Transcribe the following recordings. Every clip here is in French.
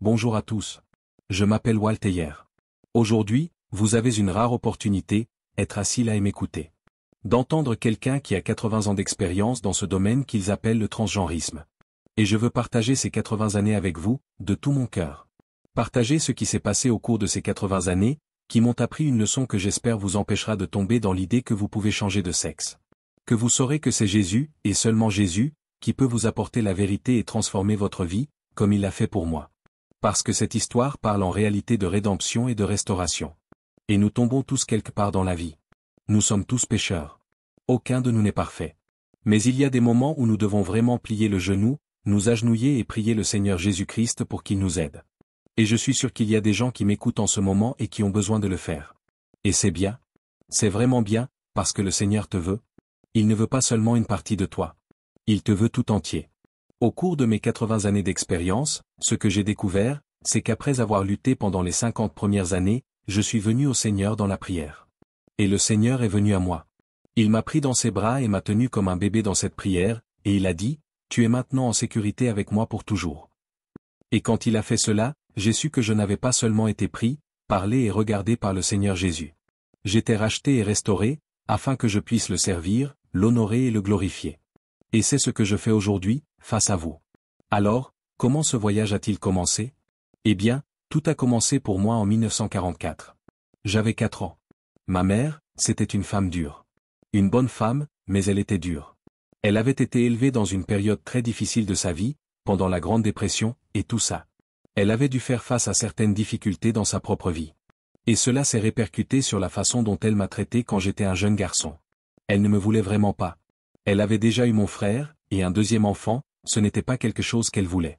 Bonjour à tous. Je m'appelle Walter. Aujourd'hui, vous avez une rare opportunité, être assis là et m'écouter. D'entendre quelqu'un qui a 80 ans d'expérience dans ce domaine qu'ils appellent le transgenrisme. Et je veux partager ces 80 années avec vous, de tout mon cœur. Partager ce qui s'est passé au cours de ces 80 années, qui m'ont appris une leçon que j'espère vous empêchera de tomber dans l'idée que vous pouvez changer de sexe. Que vous saurez que c'est Jésus, et seulement Jésus, qui peut vous apporter la vérité et transformer votre vie, comme il l'a fait pour moi. Parce que cette histoire parle en réalité de rédemption et de restauration. Et nous tombons tous quelque part dans la vie. Nous sommes tous pécheurs. Aucun de nous n'est parfait. Mais il y a des moments où nous devons vraiment plier le genou, nous agenouiller et prier le Seigneur Jésus-Christ pour qu'il nous aide. Et je suis sûr qu'il y a des gens qui m'écoutent en ce moment et qui ont besoin de le faire. Et c'est bien. C'est vraiment bien, parce que le Seigneur te veut. Il ne veut pas seulement une partie de toi. Il te veut tout entier. Au cours de mes 80 années d'expérience, ce que j'ai découvert, c'est qu'après avoir lutté pendant les 50 premières années, je suis venu au Seigneur dans la prière. Et le Seigneur est venu à moi. Il m'a pris dans ses bras et m'a tenu comme un bébé dans cette prière, et il a dit, « Tu es maintenant en sécurité avec moi pour toujours. » Et quand il a fait cela, j'ai su que je n'avais pas seulement été pris, parlé et regardé par le Seigneur Jésus. J'étais racheté et restauré, afin que je puisse le servir, l'honorer et le glorifier. Et c'est ce que je fais aujourd'hui, face à vous. Alors, comment ce voyage a-t-il commencé? Eh bien, tout a commencé pour moi en 1944. J'avais 4 ans. Ma mère, c'était une femme dure. Une bonne femme, mais elle était dure. Elle avait été élevée dans une période très difficile de sa vie, pendant la Grande Dépression, et tout ça. Elle avait dû faire face à certaines difficultés dans sa propre vie. Et cela s'est répercuté sur la façon dont elle m'a traité quand j'étais un jeune garçon. Elle ne me voulait vraiment pas. Elle avait déjà eu mon frère, et un deuxième enfant, ce n'était pas quelque chose qu'elle voulait.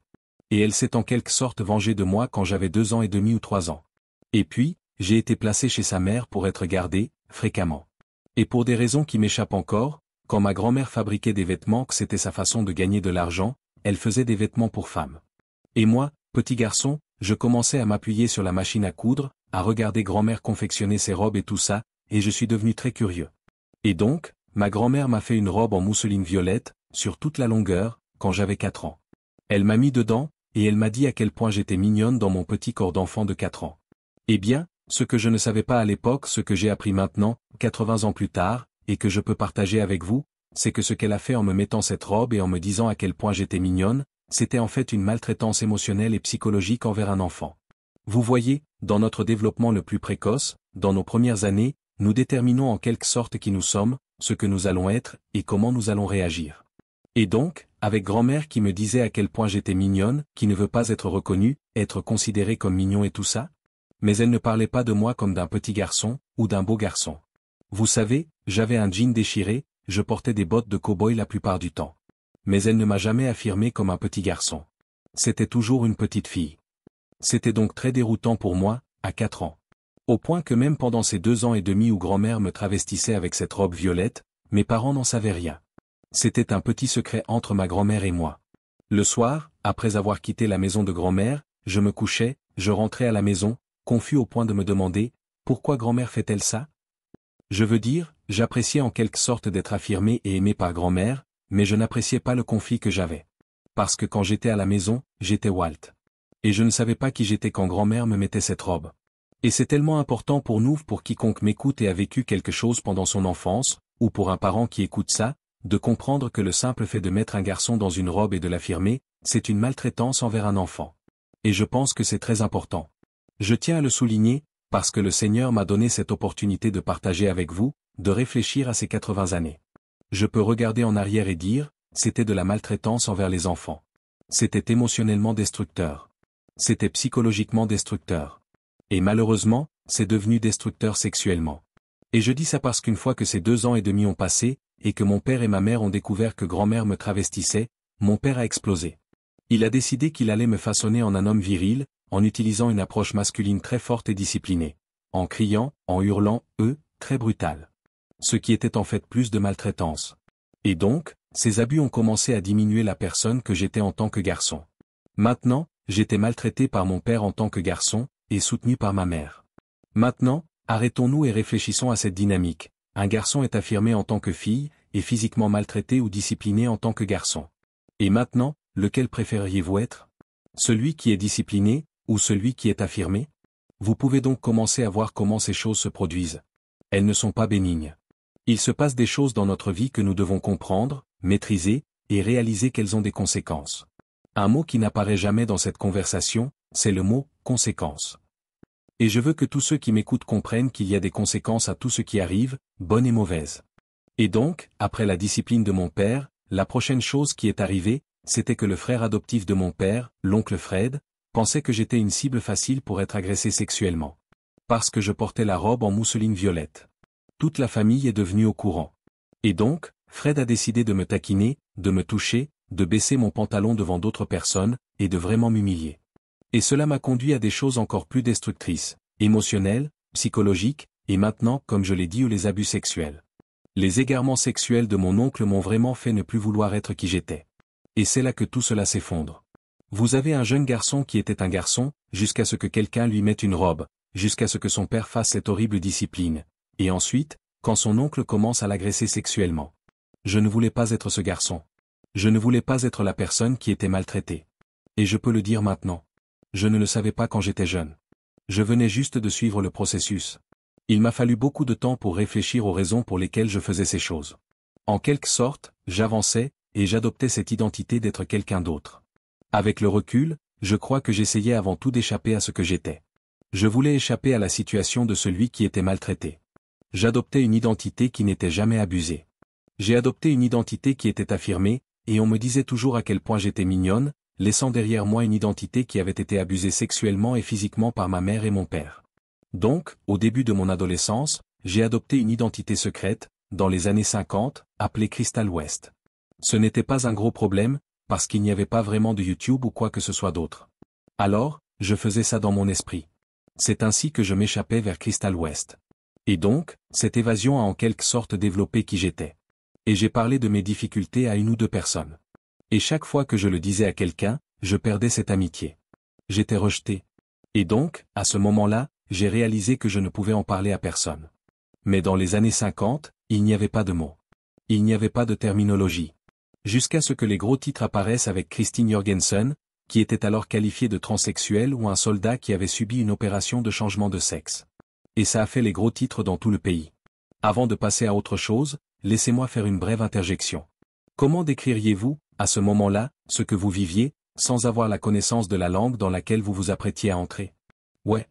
Et elle s'est en quelque sorte vengée de moi quand j'avais 2 ans et demi ou 3 ans. Et puis, j'ai été placé chez sa mère pour être gardé, fréquemment. Et pour des raisons qui m'échappent encore, quand ma grand-mère fabriquait des vêtements que c'était sa façon de gagner de l'argent, elle faisait des vêtements pour femmes. Et moi, petit garçon, je commençais à m'appuyer sur la machine à coudre, à regarder grand-mère confectionner ses robes et tout ça, et je suis devenu très curieux. Et donc, ma grand-mère m'a fait une robe en mousseline violette, sur toute la longueur, quand j'avais 4 ans. Elle m'a mis dedans, et elle m'a dit à quel point j'étais mignonne dans mon petit corps d'enfant de 4 ans. Eh bien, ce que je ne savais pas à l'époque, ce que j'ai appris maintenant, 80 ans plus tard, et que je peux partager avec vous, c'est que ce qu'elle a fait en me mettant cette robe et en me disant à quel point j'étais mignonne, c'était en fait une maltraitance émotionnelle et psychologique envers un enfant. Vous voyez, dans notre développement le plus précoce, dans nos premières années, nous déterminons en quelque sorte qui nous sommes, ce que nous allons être, et comment nous allons réagir. Et donc, avec grand-mère qui me disait à quel point j'étais mignonne, qui ne veut pas être reconnue, être considérée comme mignon et tout ça? Mais elle ne parlait pas de moi comme d'un petit garçon, ou d'un beau garçon. Vous savez, j'avais un jean déchiré, je portais des bottes de cow-boy la plupart du temps. Mais elle ne m'a jamais affirmé comme un petit garçon. C'était toujours une petite fille. C'était donc très déroutant pour moi, à 4 ans. Au point que même pendant ces 2 ans et demi où grand-mère me travestissait avec cette robe violette, mes parents n'en savaient rien. C'était un petit secret entre ma grand-mère et moi. Le soir, après avoir quitté la maison de grand-mère, je me couchais, je rentrais à la maison, confus au point de me demander, pourquoi grand-mère fait-elle ça? Je veux dire, j'appréciais en quelque sorte d'être affirmé et aimé par grand-mère, mais je n'appréciais pas le conflit que j'avais. Parce que quand j'étais à la maison, j'étais Walt. Et je ne savais pas qui j'étais quand grand-mère me mettait cette robe. Et c'est tellement important pour nous, pour quiconque m'écoute et a vécu quelque chose pendant son enfance, ou pour un parent qui écoute ça, de comprendre que le simple fait de mettre un garçon dans une robe et de l'affirmer, c'est une maltraitance envers un enfant. Et je pense que c'est très important. Je tiens à le souligner, parce que le Seigneur m'a donné cette opportunité de partager avec vous, de réfléchir à ces 80 années. Je peux regarder en arrière et dire, c'était de la maltraitance envers les enfants. C'était émotionnellement destructeur. C'était psychologiquement destructeur. Et malheureusement, c'est devenu destructeur sexuellement. Et je dis ça parce qu'une fois que ces 2 ans et demi ont passé, et que mon père et ma mère ont découvert que grand-mère me travestissait, mon père a explosé. Il a décidé qu'il allait me façonner en un homme viril, en utilisant une approche masculine très forte et disciplinée. En criant, en hurlant, très brutal. Ce qui était en fait plus de maltraitance. Et donc, ces abus ont commencé à diminuer la personne que j'étais en tant que garçon. Maintenant, j'étais maltraité par mon père en tant que garçon, et soutenu par ma mère. Maintenant, arrêtons-nous et réfléchissons à cette dynamique. Un garçon est affirmé en tant que fille, et physiquement maltraité ou discipliné en tant que garçon. Et maintenant, lequel préféreriez-vous être? Celui qui est discipliné, ou celui qui est affirmé? Vous pouvez donc commencer à voir comment ces choses se produisent. Elles ne sont pas bénignes. Il se passe des choses dans notre vie que nous devons comprendre, maîtriser, et réaliser qu'elles ont des conséquences. Un mot qui n'apparaît jamais dans cette conversation, c'est le mot « conséquence ». Et je veux que tous ceux qui m'écoutent comprennent qu'il y a des conséquences à tout ce qui arrive, bonnes et mauvaises. Et donc, après la discipline de mon père, la prochaine chose qui est arrivée, c'était que le frère adoptif de mon père, l'oncle Fred, pensait que j'étais une cible facile pour être agressé sexuellement. Parce que je portais la robe en mousseline violette. Toute la famille est devenue au courant. Et donc, Fred a décidé de me taquiner, de me toucher, de baisser mon pantalon devant d'autres personnes, et de vraiment m'humilier. Et cela m'a conduit à des choses encore plus destructrices, émotionnelles, psychologiques, et maintenant, comme je l'ai dit, les abus sexuels. Les égarements sexuels de mon oncle m'ont vraiment fait ne plus vouloir être qui j'étais. Et c'est là que tout cela s'effondre. Vous avez un jeune garçon qui était un garçon, jusqu'à ce que quelqu'un lui mette une robe, jusqu'à ce que son père fasse cette horrible discipline, et ensuite, quand son oncle commence à l'agresser sexuellement. Je ne voulais pas être ce garçon. Je ne voulais pas être la personne qui était maltraitée. Et je peux le dire maintenant. Je ne le savais pas quand j'étais jeune. Je venais juste de suivre le processus. Il m'a fallu beaucoup de temps pour réfléchir aux raisons pour lesquelles je faisais ces choses. En quelque sorte, j'avançais, et j'adoptais cette identité d'être quelqu'un d'autre. Avec le recul, je crois que j'essayais avant tout d'échapper à ce que j'étais. Je voulais échapper à la situation de celui qui était maltraité. J'adoptais une identité qui n'était jamais abusée. J'ai adopté une identité qui était affirmée, et on me disait toujours à quel point j'étais mignonne, laissant derrière moi une identité qui avait été abusée sexuellement et physiquement par ma mère et mon père. Donc, au début de mon adolescence, j'ai adopté une identité secrète, dans les années 50, appelée Crystal West. Ce n'était pas un gros problème, parce qu'il n'y avait pas vraiment de YouTube ou quoi que ce soit d'autre. Alors, je faisais ça dans mon esprit. C'est ainsi que je m'échappais vers Crystal West. Et donc, cette évasion a en quelque sorte développé qui j'étais. Et j'ai parlé de mes difficultés à une ou deux personnes. Et chaque fois que je le disais à quelqu'un, je perdais cette amitié. J'étais rejeté. Et donc, à ce moment-là, j'ai réalisé que je ne pouvais en parler à personne. Mais dans les années 50, il n'y avait pas de mots. Il n'y avait pas de terminologie. Jusqu'à ce que les gros titres apparaissent avec Christine Jorgensen, qui était alors qualifiée de transsexuel ou un soldat qui avait subi une opération de changement de sexe. Et ça a fait les gros titres dans tout le pays. Avant de passer à autre chose, laissez-moi faire une brève interjection. Comment décririez-vous, à ce moment-là, ce que vous viviez, sans avoir la connaissance de la langue dans laquelle vous vous apprêtiez à entrer? Ouais.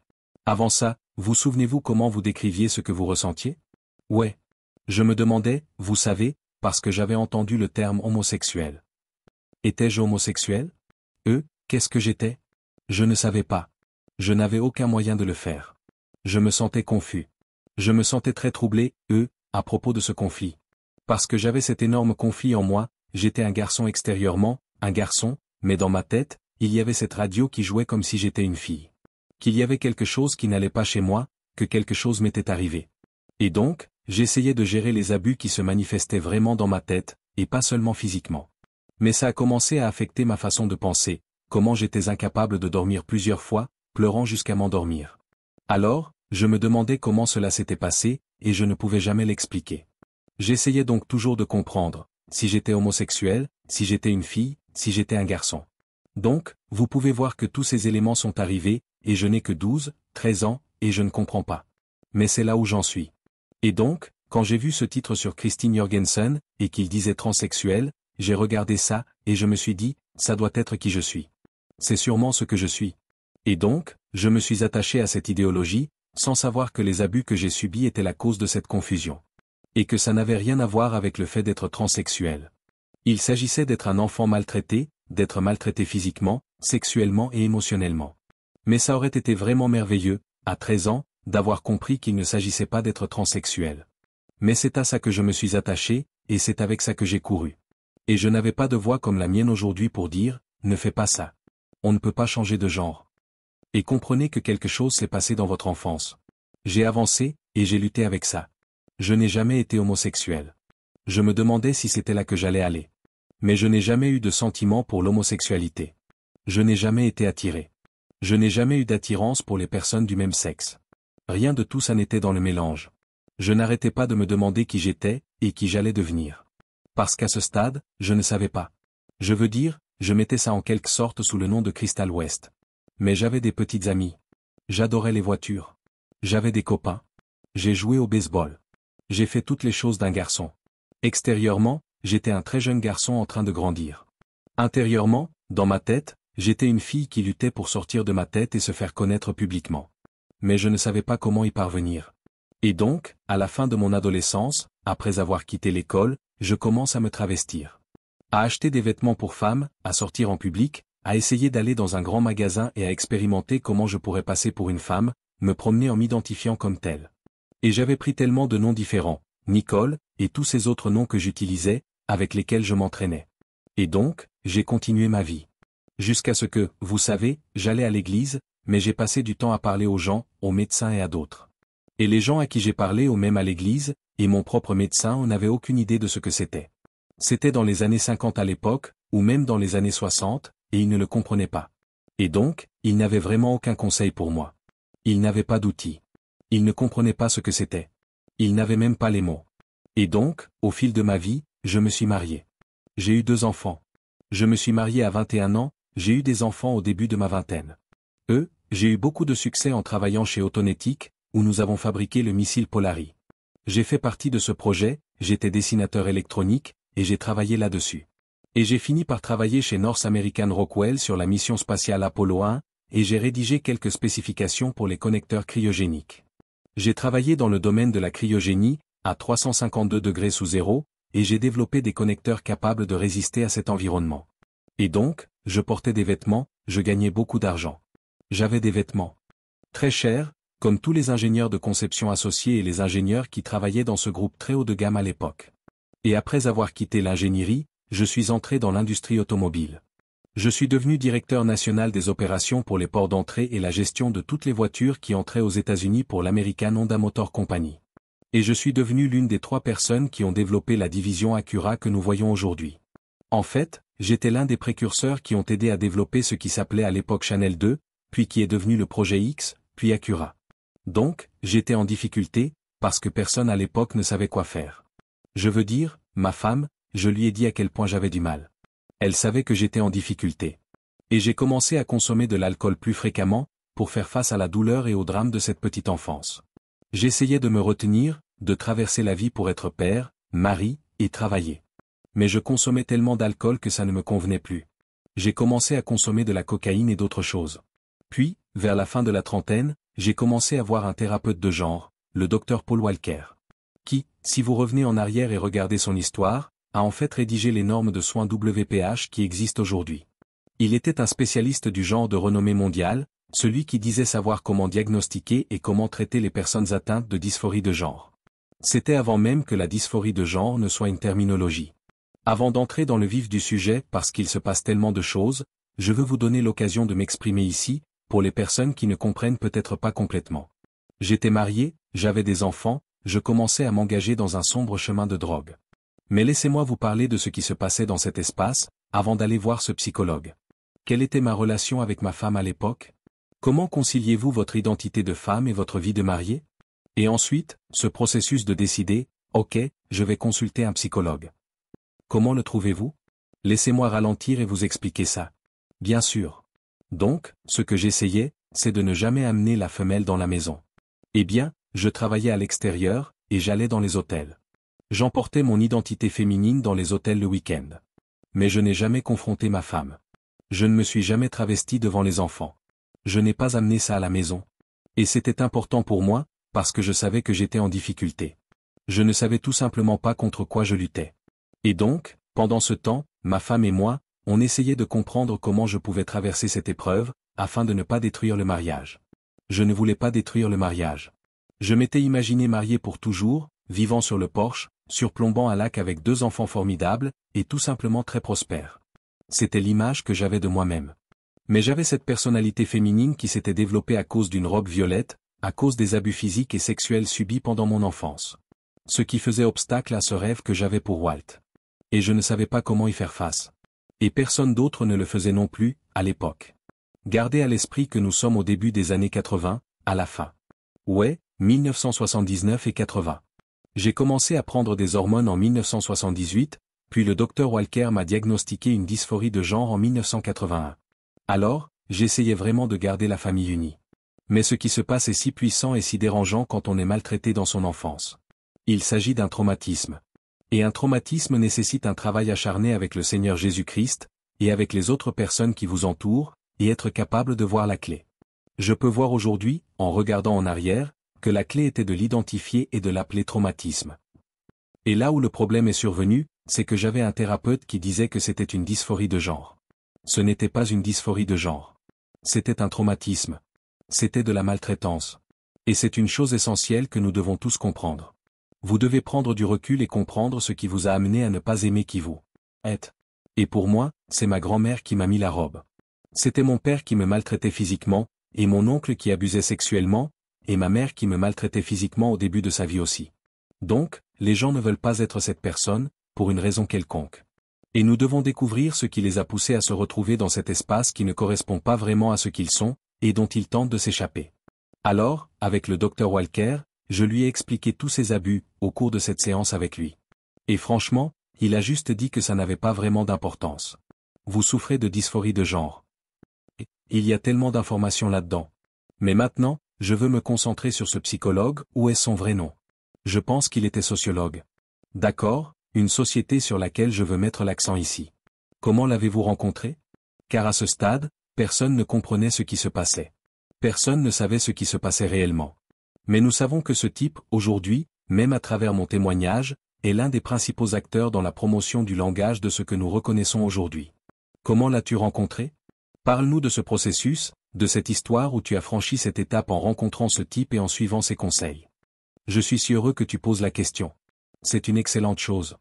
Avant ça, vous souvenez-vous comment vous décriviez ce que vous ressentiez? Ouais. Je me demandais, vous savez, parce que j'avais entendu le terme homosexuel. Étais-je homosexuel? Qu'est-ce que j'étais? Je ne savais pas. Je n'avais aucun moyen de le faire. Je me sentais confus. Je me sentais très troublé, à propos de ce conflit. Parce que j'avais cet énorme conflit en moi, j'étais un garçon extérieurement, un garçon, mais dans ma tête, il y avait cette radio qui jouait comme si j'étais une fille. Qu'il y avait quelque chose qui n'allait pas chez moi, que quelque chose m'était arrivé. Et donc, j'essayais de gérer les abus qui se manifestaient vraiment dans ma tête, et pas seulement physiquement. Mais ça a commencé à affecter ma façon de penser, comment j'étais incapable de dormir plusieurs fois, pleurant jusqu'à m'endormir. Alors, je me demandais comment cela s'était passé, et je ne pouvais jamais l'expliquer. J'essayais donc toujours de comprendre, si j'étais homosexuel, si j'étais une fille, si j'étais un garçon. Donc, vous pouvez voir que tous ces éléments sont arrivés, et je n'ai que 12, 13 ans, et je ne comprends pas. Mais c'est là où j'en suis. Et donc, quand j'ai vu ce titre sur Christine Jorgensen, et qu'il disait transsexuel, j'ai regardé ça, et je me suis dit, ça doit être qui je suis. C'est sûrement ce que je suis. Et donc, je me suis attaché à cette idéologie, sans savoir que les abus que j'ai subis étaient la cause de cette confusion. Et que ça n'avait rien à voir avec le fait d'être transsexuel. Il s'agissait d'être un enfant maltraité, d'être maltraité physiquement, sexuellement et émotionnellement. Mais ça aurait été vraiment merveilleux, à 13 ans, d'avoir compris qu'il ne s'agissait pas d'être transsexuel. Mais c'est à ça que je me suis attaché, et c'est avec ça que j'ai couru. Et je n'avais pas de voix comme la mienne aujourd'hui pour dire, ne fais pas ça. On ne peut pas changer de genre. Et comprenez que quelque chose s'est passé dans votre enfance. J'ai avancé, et j'ai lutté avec ça. Je n'ai jamais été homosexuel. Je me demandais si c'était là que j'allais aller. Mais je n'ai jamais eu de sentiment pour l'homosexualité. Je n'ai jamais été attiré. Je n'ai jamais eu d'attirance pour les personnes du même sexe. Rien de tout ça n'était dans le mélange. Je n'arrêtais pas de me demander qui j'étais, et qui j'allais devenir. Parce qu'à ce stade, je ne savais pas. Je veux dire, je mettais ça en quelque sorte sous le nom de Crystal West. Mais j'avais des petites amies. J'adorais les voitures. J'avais des copains. J'ai joué au baseball. J'ai fait toutes les choses d'un garçon. Extérieurement, j'étais un très jeune garçon en train de grandir. Intérieurement, dans ma tête, j'étais une fille qui luttait pour sortir de ma tête et se faire connaître publiquement. Mais je ne savais pas comment y parvenir. Et donc, à la fin de mon adolescence, après avoir quitté l'école, je commence à me travestir. À acheter des vêtements pour femmes, à sortir en public, à essayer d'aller dans un grand magasin et à expérimenter comment je pourrais passer pour une femme, me promener en m'identifiant comme telle. Et j'avais pris tellement de noms différents, Nicole, et tous ces autres noms que j'utilisais, avec lesquels je m'entraînais. Et donc, j'ai continué ma vie. Jusqu'à ce que, vous savez, j'allais à l'église, mais j'ai passé du temps à parler aux gens, aux médecins et à d'autres. Et les gens à qui j'ai parlé ou même à l'église, et mon propre médecin n'avaient aucune idée de ce que c'était. C'était dans les années 50 à l'époque, ou même dans les années 60, et ils ne le comprenaient pas. Et donc, ils n'avaient vraiment aucun conseil pour moi. Ils n'avaient pas d'outils. Ils ne comprenaient pas ce que c'était. Ils n'avaient même pas les mots. Et donc, au fil de ma vie, je me suis marié. J'ai eu 2 enfants. Je me suis marié à 21 ans, j'ai eu des enfants au début de ma vingtaine. J'ai eu beaucoup de succès en travaillant chez Autonetic, où nous avons fabriqué le missile Polari. J'ai fait partie de ce projet, j'étais dessinateur électronique, et j'ai travaillé là-dessus. Et j'ai fini par travailler chez North American Rockwell sur la mission spatiale Apollo 1, et j'ai rédigé quelques spécifications pour les connecteurs cryogéniques. J'ai travaillé dans le domaine de la cryogénie, à 352 degrés sous zéro, et j'ai développé des connecteurs capables de résister à cet environnement. Et donc, je portais des vêtements, je gagnais beaucoup d'argent. J'avais des vêtements très chers, comme tous les ingénieurs de conception associés et les ingénieurs qui travaillaient dans ce groupe très haut de gamme à l'époque. Et après avoir quitté l'ingénierie, je suis entré dans l'industrie automobile. Je suis devenu directeur national des opérations pour les ports d'entrée et la gestion de toutes les voitures qui entraient aux États-Unis pour l'American Honda Motor Company. Et je suis devenu l'une des 3 personnes qui ont développé la division Acura que nous voyons aujourd'hui. En fait, j'étais l'un des précurseurs qui ont aidé à développer ce qui s'appelait à l'époque Channel 2, puis qui est devenu le projet X, puis Acura. Donc, j'étais en difficulté, parce que personne à l'époque ne savait quoi faire. Je veux dire, ma femme, je lui ai dit à quel point j'avais du mal. Elle savait que j'étais en difficulté. Et j'ai commencé à consommer de l'alcool plus fréquemment, pour faire face à la douleur et au drame de cette petite enfance. J'essayais de me retenir, de traverser la vie pour être père, mari, et travailler. Mais je consommais tellement d'alcool que ça ne me convenait plus. J'ai commencé à consommer de la cocaïne et d'autres choses. Puis, vers la fin de la trentaine, j'ai commencé à voir un thérapeute de genre, le Dr Paul Walker. Qui, si vous revenez en arrière et regardez son histoire, a en fait rédigé les normes de soins WPH qui existent aujourd'hui. Il était un spécialiste du genre de renommée mondiale, celui qui disait savoir comment diagnostiquer et comment traiter les personnes atteintes de dysphorie de genre. C'était avant même que la dysphorie de genre ne soit une terminologie. Avant d'entrer dans le vif du sujet, parce qu'il se passe tellement de choses, je veux vous donner l'occasion de m'exprimer ici, pour les personnes qui ne comprennent peut-être pas complètement. J'étais marié, j'avais des enfants, je commençais à m'engager dans un sombre chemin de drogue. Mais laissez-moi vous parler de ce qui se passait dans cet espace, avant d'aller voir ce psychologue. Quelle était ma relation avec ma femme à l'époque? Comment conciliez-vous votre identité de femme et votre vie de marié? Et ensuite, ce processus de décider, ok, je vais consulter un psychologue. Comment le trouvez-vous? Laissez-moi ralentir et vous expliquer ça. Bien sûr. Donc, ce que j'essayais, c'est de ne jamais amener la femelle dans la maison. Eh bien, je travaillais à l'extérieur, et j'allais dans les hôtels. J'emportais mon identité féminine dans les hôtels le week-end. Mais je n'ai jamais confronté ma femme. Je ne me suis jamais travesti devant les enfants. Je n'ai pas amené ça à la maison. Et c'était important pour moi, parce que je savais que j'étais en difficulté. Je ne savais tout simplement pas contre quoi je luttais. Et donc, pendant ce temps, ma femme et moi, on essayait de comprendre comment je pouvais traverser cette épreuve, afin de ne pas détruire le mariage. Je ne voulais pas détruire le mariage. Je m'étais imaginé marié pour toujours, vivant sur le porche, surplombant un lac avec 2 enfants formidables, et tout simplement très prospère. C'était l'image que j'avais de moi-même. Mais j'avais cette personnalité féminine qui s'était développée à cause d'une robe violette, à cause des abus physiques et sexuels subis pendant mon enfance. Ce qui faisait obstacle à ce rêve que j'avais pour Walt. Et je ne savais pas comment y faire face. Et personne d'autre ne le faisait non plus, à l'époque. Gardez à l'esprit que nous sommes au début des années 80, à la fin. Ouais, 1979 et 80. J'ai commencé à prendre des hormones en 1978, puis le docteur Walker m'a diagnostiqué une dysphorie de genre en 1981. Alors, j'essayais vraiment de garder la famille unie. Mais ce qui se passe est si puissant et si dérangeant quand on est maltraité dans son enfance. Il s'agit d'un traumatisme. Et un traumatisme nécessite un travail acharné avec le Seigneur Jésus-Christ, et avec les autres personnes qui vous entourent, et être capable de voir la clé. Je peux voir aujourd'hui, en regardant en arrière, que la clé était de l'identifier et de l'appeler traumatisme. Et là où le problème est survenu, c'est que j'avais un thérapeute qui disait que c'était une dysphorie de genre. Ce n'était pas une dysphorie de genre. C'était un traumatisme. C'était de la maltraitance. Et c'est une chose essentielle que nous devons tous comprendre. Vous devez prendre du recul et comprendre ce qui vous a amené à ne pas aimer qui vous êtes. Et pour moi, c'est ma grand-mère qui m'a mis la robe. C'était mon père qui me maltraitait physiquement, et mon oncle qui abusait sexuellement, et ma mère qui me maltraitait physiquement au début de sa vie aussi. Donc, les gens ne veulent pas être cette personne, pour une raison quelconque. Et nous devons découvrir ce qui les a poussés à se retrouver dans cet espace qui ne correspond pas vraiment à ce qu'ils sont, et dont ils tentent de s'échapper. Alors, avec le docteur Walker, je lui ai expliqué tous ces abus, au cours de cette séance avec lui. Et franchement, il a juste dit que ça n'avait pas vraiment d'importance. Vous souffrez de dysphorie de genre. Il y a tellement d'informations là-dedans. Mais maintenant, je veux me concentrer sur ce psychologue, ou est-ce son vrai nom? Je pense qu'il était sociologue. D'accord, une société sur laquelle je veux mettre l'accent ici. Comment l'avez-vous rencontré? Car à ce stade, personne ne comprenait ce qui se passait. Personne ne savait ce qui se passait réellement. Mais nous savons que ce type, aujourd'hui, même à travers mon témoignage, est l'un des principaux acteurs dans la promotion du langage de ce que nous reconnaissons aujourd'hui. Comment l'as-tu rencontré? Parle-nous de ce processus, de cette histoire où tu as franchi cette étape en rencontrant ce type et en suivant ses conseils. Je suis si heureux que tu poses la question. C'est une excellente chose.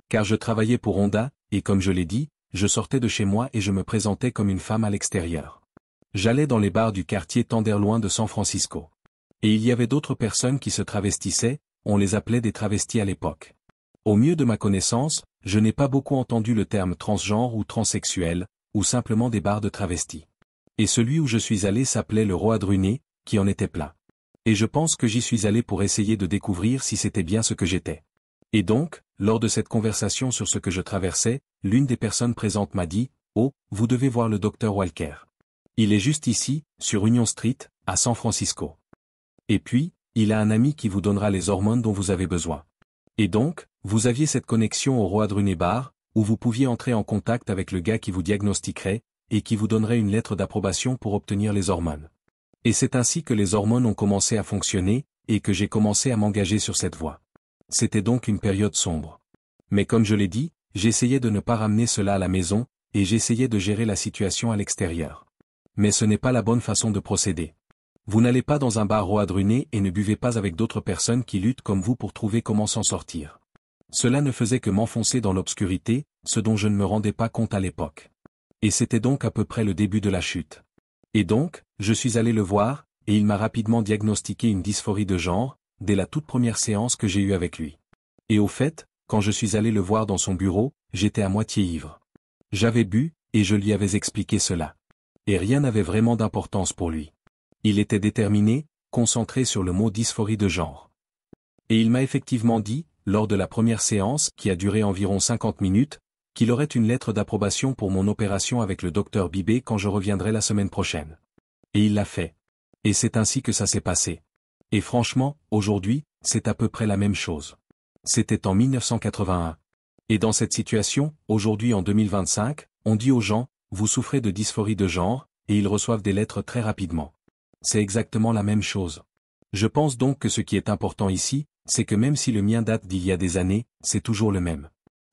Car je travaillais pour Honda, et comme je l'ai dit, je sortais de chez moi et je me présentais comme une femme à l'extérieur. J'allais dans les bars du quartier Tenderloin de San Francisco. Et il y avait d'autres personnes qui se travestissaient, on les appelait des travestis à l'époque. Au mieux de ma connaissance, je n'ai pas beaucoup entendu le terme transgenre ou transsexuel, ou simplement des bars de travestis. Et celui où je suis allé s'appelait le Roadrunner, qui en était plein. Et je pense que j'y suis allé pour essayer de découvrir si c'était bien ce que j'étais. Et donc, lors de cette conversation sur ce que je traversais, l'une des personnes présentes m'a dit « Oh, vous devez voir le docteur Walker. Il est juste ici, sur Union Street, à San Francisco. Et puis, il a un ami qui vous donnera les hormones dont vous avez besoin. » Et donc, vous aviez cette connexion au Roadrunner Bar, où vous pouviez entrer en contact avec le gars qui vous diagnostiquerait, et qui vous donnerait une lettre d'approbation pour obtenir les hormones. Et c'est ainsi que les hormones ont commencé à fonctionner, et que j'ai commencé à m'engager sur cette voie. C'était donc une période sombre. Mais comme je l'ai dit, j'essayais de ne pas ramener cela à la maison, et j'essayais de gérer la situation à l'extérieur. Mais ce n'est pas la bonne façon de procéder. Vous n'allez pas dans un bar Roadrunner et ne buvez pas avec d'autres personnes qui luttent comme vous pour trouver comment s'en sortir. Cela ne faisait que m'enfoncer dans l'obscurité, ce dont je ne me rendais pas compte à l'époque. Et c'était donc à peu près le début de la chute. Et donc, je suis allé le voir, et il m'a rapidement diagnostiqué une dysphorie de genre, dès la toute première séance que j'ai eue avec lui. Et au fait, quand je suis allé le voir dans son bureau, j'étais à moitié ivre. J'avais bu, et je lui avais expliqué cela. Et rien n'avait vraiment d'importance pour lui. Il était déterminé, concentré sur le mot dysphorie de genre. Et il m'a effectivement dit, lors de la première séance, qui a duré environ 50 minutes, qu'il aurait une lettre d'approbation pour mon opération avec le docteur Bibé quand je reviendrai la semaine prochaine. Et il l'a fait. Et c'est ainsi que ça s'est passé. Et franchement, aujourd'hui, c'est à peu près la même chose. C'était en 1981. Et dans cette situation, aujourd'hui en 2025, on dit aux gens, vous souffrez de dysphorie de genre, et ils reçoivent des lettres très rapidement. C'est exactement la même chose. Je pense donc que ce qui est important ici, c'est que même si le mien date d'il y a des années, c'est toujours le même.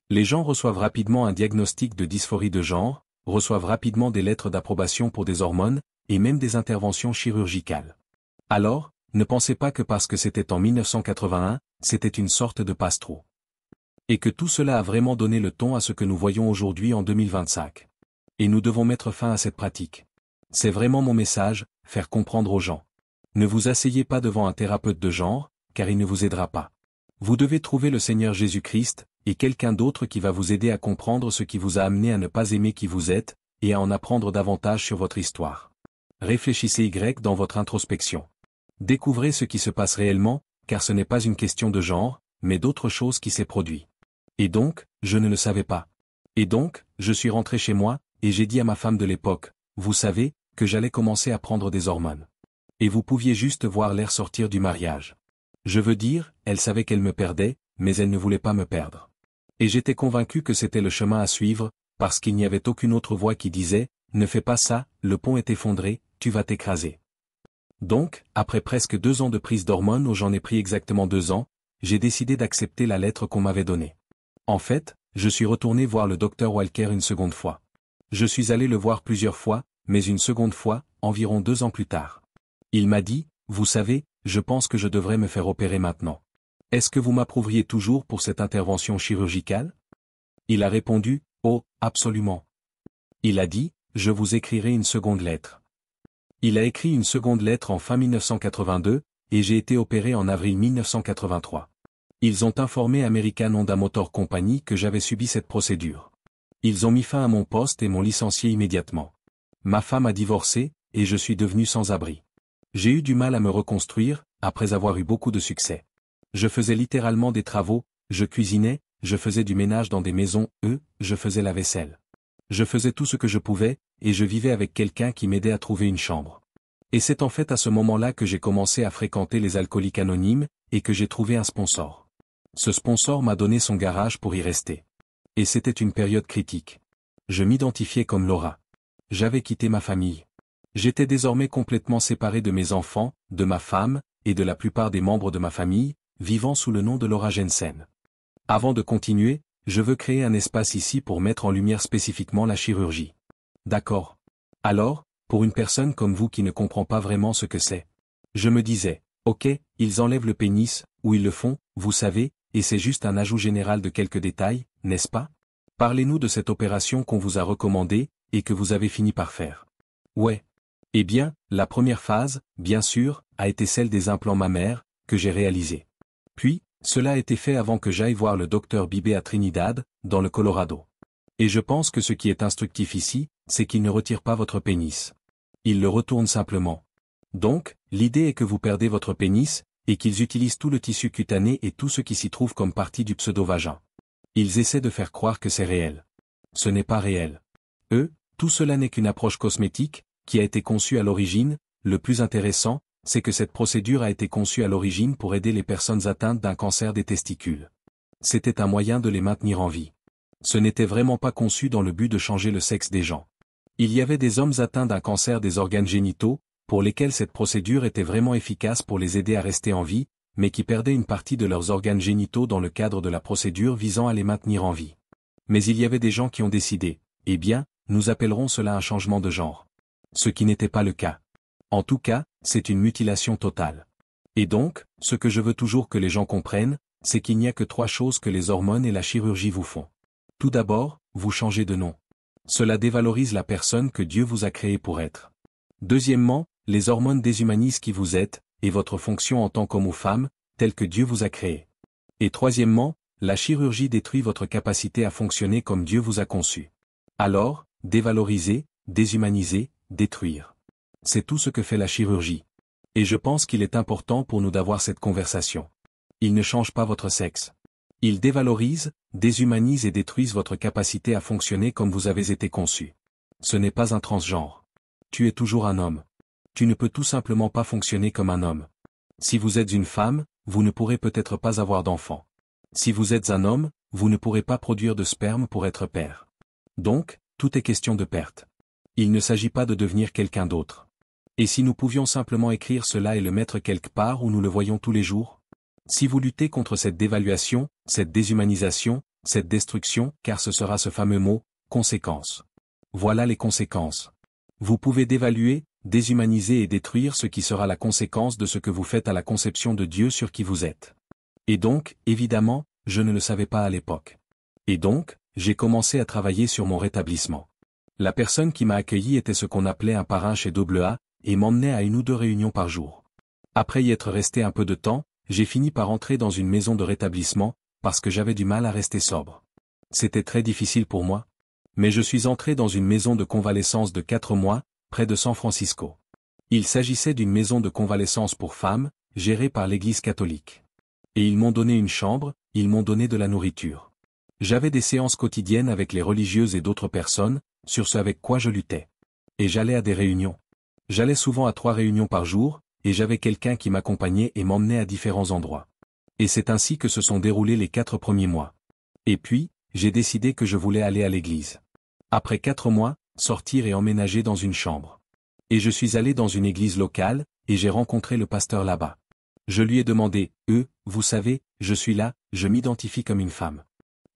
Les gens reçoivent rapidement un diagnostic de dysphorie de genre, reçoivent rapidement des lettres d'approbation pour des hormones, et même des interventions chirurgicales. Alors, ne pensez pas que parce que c'était en 1981, c'était une sorte de passe-trou. Et que tout cela a vraiment donné le ton à ce que nous voyons aujourd'hui en 2025. Et nous devons mettre fin à cette pratique. C'est vraiment mon message, faire comprendre aux gens. Ne vous asseyez pas devant un thérapeute de genre, car il ne vous aidera pas. Vous devez trouver le Seigneur Jésus-Christ, et quelqu'un d'autre qui va vous aider à comprendre ce qui vous a amené à ne pas aimer qui vous êtes, et à en apprendre davantage sur votre histoire. Réfléchissez dans votre introspection. Découvrez ce qui se passe réellement, car ce n'est pas une question de genre, mais d'autre chose qui s'est produit. Et donc, je ne le savais pas. Et donc, je suis rentré chez moi, et j'ai dit à ma femme de l'époque, vous savez, que j'allais commencer à prendre des hormones. Et vous pouviez juste voir l'air sortir du mariage. Je veux dire, elle savait qu'elle me perdait, mais elle ne voulait pas me perdre. Et j'étais convaincu que c'était le chemin à suivre, parce qu'il n'y avait aucune autre voix qui disait, ne fais pas ça, le pont est effondré, tu vas t'écraser. Donc, après presque 2 ans de prise d'hormones où j'en ai pris exactement 2 ans, j'ai décidé d'accepter la lettre qu'on m'avait donnée. En fait, je suis retourné voir le docteur Walker une seconde fois. Je suis allé le voir plusieurs fois, mais une seconde fois, environ 2 ans plus tard. Il m'a dit, vous savez, je pense que je devrais me faire opérer maintenant. Est-ce que vous m'approuveriez toujours pour cette intervention chirurgicale? Il a répondu, oh, absolument. Il a dit, je vous écrirai une seconde lettre. Il a écrit une seconde lettre en fin 1982, et j'ai été opéré en avril 1983. Ils ont informé American Honda Motor Company que j'avais subi cette procédure. Ils ont mis fin à mon poste et m'ont licencié immédiatement. Ma femme a divorcé, et je suis devenu sans abri. J'ai eu du mal à me reconstruire, après avoir eu beaucoup de succès. Je faisais littéralement des travaux, je cuisinais, je faisais du ménage dans des maisons, je faisais la vaisselle. Je faisais tout ce que je pouvais, et je vivais avec quelqu'un qui m'aidait à trouver une chambre. Et c'est en fait à ce moment-là que j'ai commencé à fréquenter les alcooliques anonymes, et que j'ai trouvé un sponsor. Ce sponsor m'a donné son garage pour y rester. Et c'était une période critique. Je m'identifiais comme Laura. J'avais quitté ma famille. J'étais désormais complètement séparé de mes enfants, de ma femme, et de la plupart des membres de ma famille, vivant sous le nom de Laura Jensen. Avant de continuer, je veux créer un espace ici pour mettre en lumière spécifiquement la chirurgie. D'accord. Alors, pour une personne comme vous qui ne comprend pas vraiment ce que c'est. Je me disais, ok, ils enlèvent le pénis, ou ils le font, vous savez, et c'est juste un ajout général de quelques détails, n'est-ce pas? Parlez-nous de cette opération qu'on vous a recommandée, et que vous avez fini par faire. Ouais. Eh bien, la première phase, bien sûr, a été celle des implants mammaires, que j'ai réalisés. Puis, cela a été fait avant que j'aille voir le docteur Bibé à Trinidad, dans le Colorado. Et je pense que ce qui est instructif ici, c'est qu'il ne retire pas votre pénis. Il le retourne simplement. Donc, l'idée est que vous perdez votre pénis, et qu'ils utilisent tout le tissu cutané et tout ce qui s'y trouve comme partie du pseudo-vagin. Ils essaient de faire croire que c'est réel. Ce n'est pas réel. Tout cela n'est qu'une approche cosmétique, qui a été conçue à l'origine. Le plus intéressant, c'est que cette procédure a été conçue à l'origine pour aider les personnes atteintes d'un cancer des testicules. C'était un moyen de les maintenir en vie. Ce n'était vraiment pas conçu dans le but de changer le sexe des gens. Il y avait des hommes atteints d'un cancer des organes génitaux, pour lesquels cette procédure était vraiment efficace pour les aider à rester en vie, mais qui perdaient une partie de leurs organes génitaux dans le cadre de la procédure visant à les maintenir en vie. Mais il y avait des gens qui ont décidé, eh bien, nous appellerons cela un changement de genre. Ce qui n'était pas le cas. En tout cas, c'est une mutilation totale. Et donc, ce que je veux toujours que les gens comprennent, c'est qu'il n'y a que 3 choses que les hormones et la chirurgie vous font. Tout d'abord, vous changez de nom. Cela dévalorise la personne que Dieu vous a créée pour être. Deuxièmement, les hormones déshumanisent qui vous êtes, et votre fonction en tant qu'homme ou femme, telle que Dieu vous a créé. Et troisièmement, la chirurgie détruit votre capacité à fonctionner comme Dieu vous a conçu. Alors, dévaloriser, déshumaniser, détruire. C'est tout ce que fait la chirurgie. Et je pense qu'il est important pour nous d'avoir cette conversation. Il ne change pas votre sexe. Il dévalorise, déshumanise et détruise votre capacité à fonctionner comme vous avez été conçu. Ce n'est pas un transgenre. Tu es toujours un homme. Tu ne peux tout simplement pas fonctionner comme un homme. Si vous êtes une femme, vous ne pourrez peut-être pas avoir d'enfant. Si vous êtes un homme, vous ne pourrez pas produire de sperme pour être père. Donc, tout est question de perte. Il ne s'agit pas de devenir quelqu'un d'autre. Et si nous pouvions simplement écrire cela et le mettre quelque part où nous le voyons tous les jours? Si vous luttez contre cette dévaluation, cette déshumanisation, cette destruction, car ce sera ce fameux mot, conséquence. Voilà les conséquences. Vous pouvez dévaluer, déshumaniser et détruire ce qui sera la conséquence de ce que vous faites à la conception de Dieu sur qui vous êtes. Et donc, évidemment, je ne le savais pas à l'époque. Et donc, j'ai commencé à travailler sur mon rétablissement. La personne qui m'a accueilli était ce qu'on appelait un parrain chez AA, et m'emmenait à 1 ou 2 réunions par jour. Après y être resté un peu de temps, j'ai fini par entrer dans une maison de rétablissement, parce que j'avais du mal à rester sobre. C'était très difficile pour moi. Mais je suis entré dans une maison de convalescence de 4 mois, près de San Francisco. Il s'agissait d'une maison de convalescence pour femmes, gérée par l'Église catholique. Et ils m'ont donné une chambre, ils m'ont donné de la nourriture. J'avais des séances quotidiennes avec les religieuses et d'autres personnes, sur ce avec quoi je luttais. Et j'allais à des réunions. J'allais souvent à 3 réunions par jour, et j'avais quelqu'un qui m'accompagnait et m'emmenait à différents endroits. Et c'est ainsi que se sont déroulés les 4 premiers mois. Et puis, j'ai décidé que je voulais aller à l'église. Après 4 mois, sortir et emménager dans une chambre. Et je suis allé dans une église locale, et j'ai rencontré le pasteur là-bas. Je lui ai demandé, vous savez, je suis là, je m'identifie comme une femme.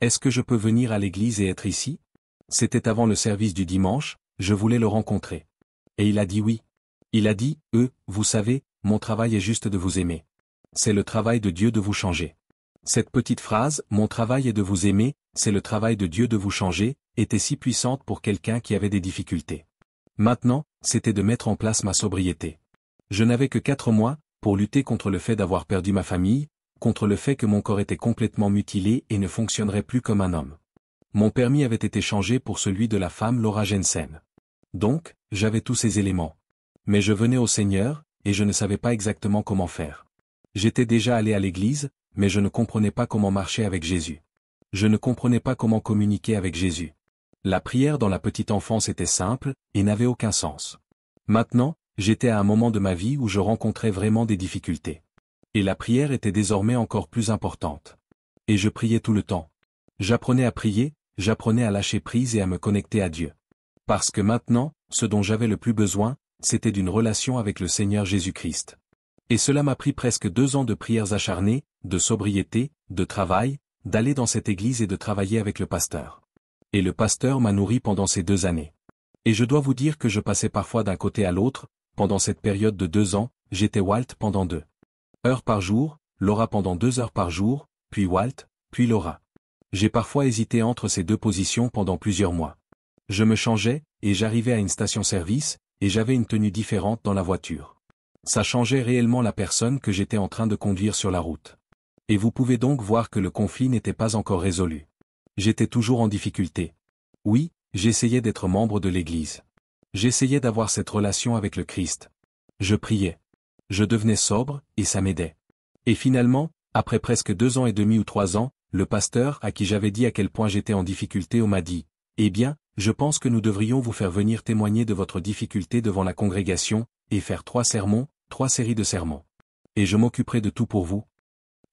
Est-ce que je peux venir à l'église et être ici? C'était avant le service du dimanche, je voulais le rencontrer. Et il a dit oui. Il a dit, vous savez, mon travail est juste de vous aimer. C'est le travail de Dieu de vous changer. Cette petite phrase, mon travail est de vous aimer, c'est le travail de Dieu de vous changer, était si puissante pour quelqu'un qui avait des difficultés. Maintenant, c'était de mettre en place ma sobriété. Je n'avais que 4 mois, pour lutter contre le fait d'avoir perdu ma famille, contre le fait que mon corps était complètement mutilé et ne fonctionnerait plus comme un homme. Mon permis avait été changé pour celui de la femme Laura Jensen. Donc, j'avais tous ces éléments. Mais je venais au Seigneur, et je ne savais pas exactement comment faire. J'étais déjà allé à l'église, mais je ne comprenais pas comment marcher avec Jésus. Je ne comprenais pas comment communiquer avec Jésus. La prière dans la petite enfance était simple, et n'avait aucun sens. Maintenant, j'étais à un moment de ma vie où je rencontrais vraiment des difficultés. Et la prière était désormais encore plus importante. Et je priais tout le temps. J'apprenais à prier, j'apprenais à lâcher prise et à me connecter à Dieu. Parce que maintenant, ce dont j'avais le plus besoin, c'était d'une relation avec le Seigneur Jésus-Christ. Et cela m'a pris presque 2 ans de prières acharnées, de sobriété, de travail, d'aller dans cette église et de travailler avec le pasteur. Et le pasteur m'a nourri pendant ces 2 années. Et je dois vous dire que je passais parfois d'un côté à l'autre, pendant cette période de 2 ans, j'étais Walt pendant 2 heures par jour, Laura pendant 2 heures par jour, puis Walt, puis Laura. J'ai parfois hésité entre ces 2 positions pendant plusieurs mois. Je me changeais, et j'arrivais à une station-service, et j'avais une tenue différente dans la voiture. Ça changeait réellement la personne que j'étais en train de conduire sur la route. Et vous pouvez donc voir que le conflit n'était pas encore résolu. J'étais toujours en difficulté. Oui, j'essayais d'être membre de l'Église. J'essayais d'avoir cette relation avec le Christ. Je priais. Je devenais sobre, et ça m'aidait. Et finalement, après presque 2 ans et demi ou 3 ans, le pasteur à qui j'avais dit à quel point j'étais en difficulté m'a dit, « Eh bien, je pense que nous devrions vous faire venir témoigner de votre difficulté devant la congrégation, et faire 3 sermons, 3 séries de sermons. Et je m'occuperai de tout pour vous. »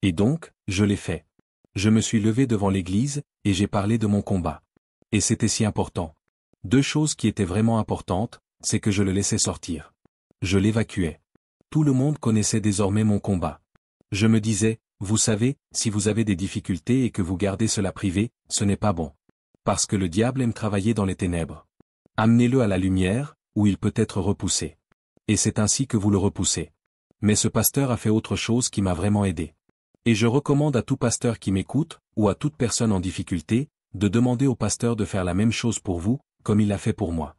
Et donc, je l'ai fait. Je me suis levé devant l'église, et j'ai parlé de mon combat. Et c'était si important. 2 choses qui étaient vraiment importantes, c'est que je le laissais sortir. Je l'évacuais. Tout le monde connaissait désormais mon combat. Je me disais, vous savez, si vous avez des difficultés et que vous gardez cela privé, ce n'est pas bon. Parce que le diable aime travailler dans les ténèbres. Amenez-le à la lumière, où il peut être repoussé. Et c'est ainsi que vous le repoussez. Mais ce pasteur a fait autre chose qui m'a vraiment aidé. Et je recommande à tout pasteur qui m'écoute, ou à toute personne en difficulté, de demander au pasteur de faire la même chose pour vous, comme il l'a fait pour moi.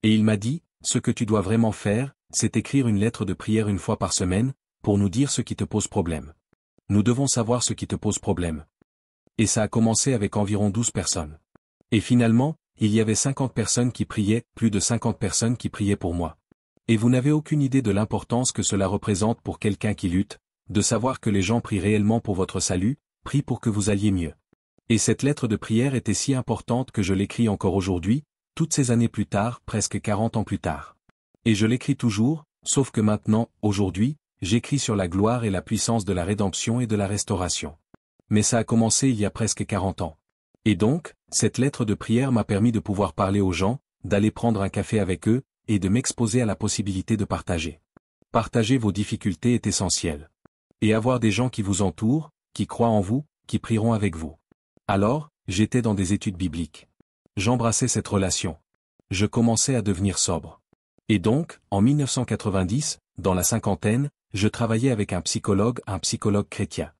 Et il m'a dit, ce que tu dois vraiment faire, c'est écrire une lettre de prière 1 fois par semaine, pour nous dire ce qui te pose problème. Nous devons savoir ce qui te pose problème. Et ça a commencé avec environ 12 personnes. Et finalement, il y avait 50 personnes qui priaient, plus de 50 personnes qui priaient pour moi. Et vous n'avez aucune idée de l'importance que cela représente pour quelqu'un qui lutte, de savoir que les gens prient réellement pour votre salut, prient pour que vous alliez mieux. Et cette lettre de prière était si importante que je l'écris encore aujourd'hui, toutes ces années plus tard, presque 40 ans plus tard. Et je l'écris toujours, sauf que maintenant, aujourd'hui, j'écris sur la gloire et la puissance de la rédemption et de la restauration. Mais ça a commencé il y a presque 40 ans. Et donc, cette lettre de prière m'a permis de pouvoir parler aux gens, d'aller prendre un café avec eux, et de m'exposer à la possibilité de partager. Partager vos difficultés est essentiel. Et avoir des gens qui vous entourent, qui croient en vous, qui prieront avec vous. Alors, j'étais dans des études bibliques. J'embrassais cette relation. Je commençais à devenir sobre. Et donc, en 1990, dans la cinquantaine, je travaillais avec un psychologue chrétien.